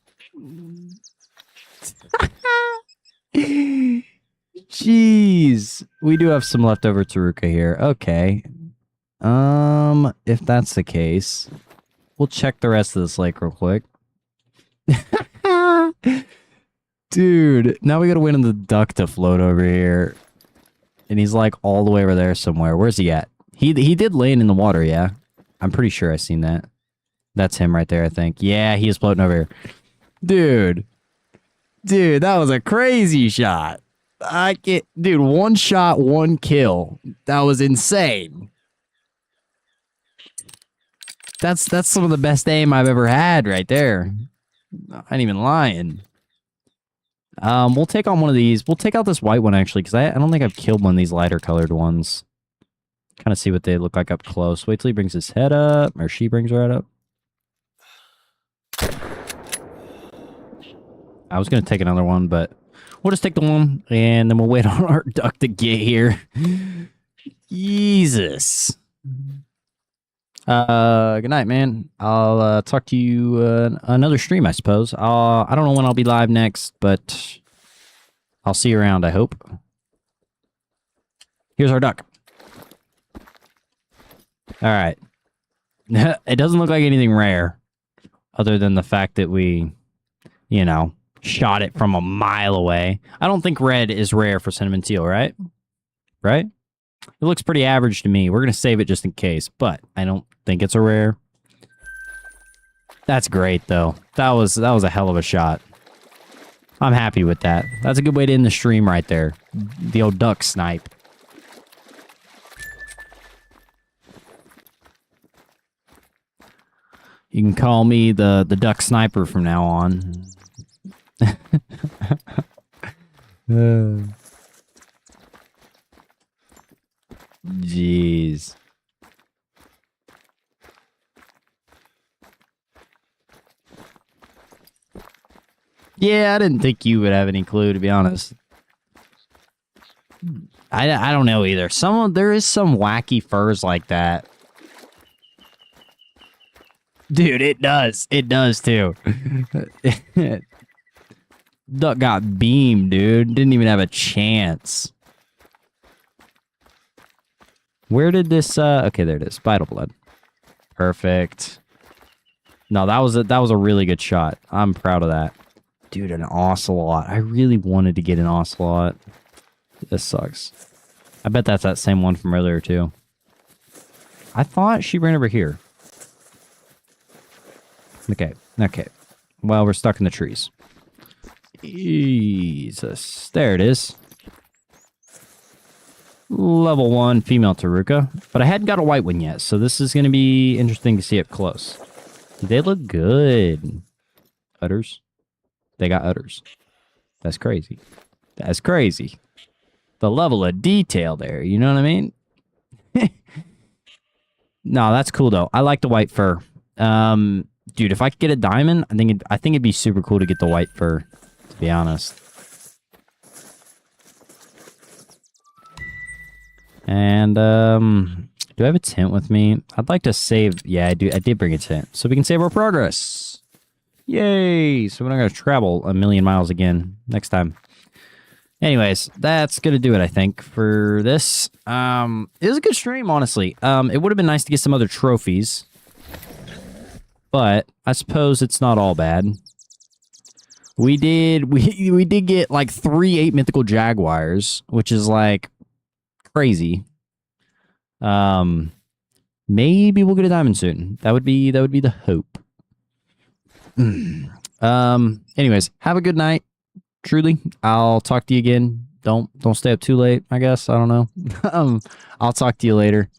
Jeez. We do have some leftover Taruka here. Okay. If that's the case, we'll check the rest of this lake real quick. Dude, now we gotta wait on the duck to float over here. And he's like all the way over there somewhere. Where's he at? He did land in the water, yeah. I'm pretty sure I've seen that. That's him right there, I think. Yeah, he is floating over here. Dude. Dude, that was a crazy shot. Dude, one shot, one kill. That was insane. That's some of the best aim I've ever had right there. I ain't even lying. We'll take on one of these. We'll take out this white one, actually, because I don't think I've killed one of these lighter colored ones. Kind of see what they look like up close. Wait till he brings his head up, or she brings her head up. I was going to take another one, but we'll just take the one, and then we'll wait on our duck to get here. Jesus. Good night, man. I'll talk to you another stream, I suppose. I don't know when I'll be live next, but I'll see you around, I hope. Here's our duck. All right. It doesn't look like anything rare, other than the fact that we, you know, shot it from a mile away. I don't think red is rare for cinnamon teal, right? Right? It looks pretty average to me. We're going to save it just in case, but I don't think it's a rare. That's great, though. That was a hell of a shot. I'm happy with that. That's a good way to end the stream right there. The old duck snipe. You can call me the duck sniper from now on. Jeez. Yeah, I didn't think you would have any clue, to be honest. I don't know either. There is some wacky furs like that. Dude, it does. It does, too. Duck got beamed, dude. Didn't even have a chance. Where did this, okay, there it is. Vital blood. Perfect. No, that was a really good shot. I'm proud of that. Dude, an ocelot. I really wanted to get an ocelot. This sucks. I bet that's that same one from earlier, too. I thought she ran over here. Okay, okay. Well, we're stuck in the trees. Jesus. There it is. Level 1 female Taruka. But I hadn't got a white one yet, so this is going to be interesting to see up close. They look good. Udders. They got udders. That's crazy. That's crazy. The level of detail there, you know what I mean? No, that's cool though. I like the white fur. Dude, if I could get a diamond, I think it'd be super cool to get the white fur, to be honest. And do I have a tent with me? I'd like to save. Yeah, I do. I did bring a tent, so we can save our progress. Yay! So we're not going to travel a million miles again next time. Anyways, that's going to do it, I think, for this. It was a good stream, honestly. It would have been nice to get some other trophies. But I suppose it's not all bad. We did get like 3 8 mythical jaguars, which is like crazy. Maybe we'll get a diamond soon. That would be the hope. Anyways, have a good night. Truly, I'll talk to you again. Don't stay up too late, I guess. I don't know. I'll talk to you later.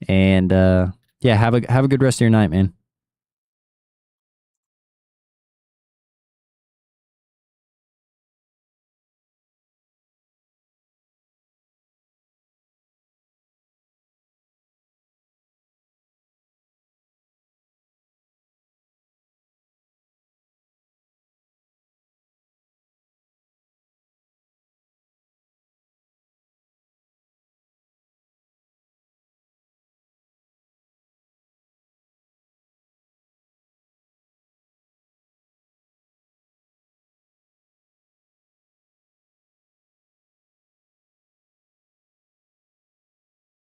And yeah, have a good rest of your night, man.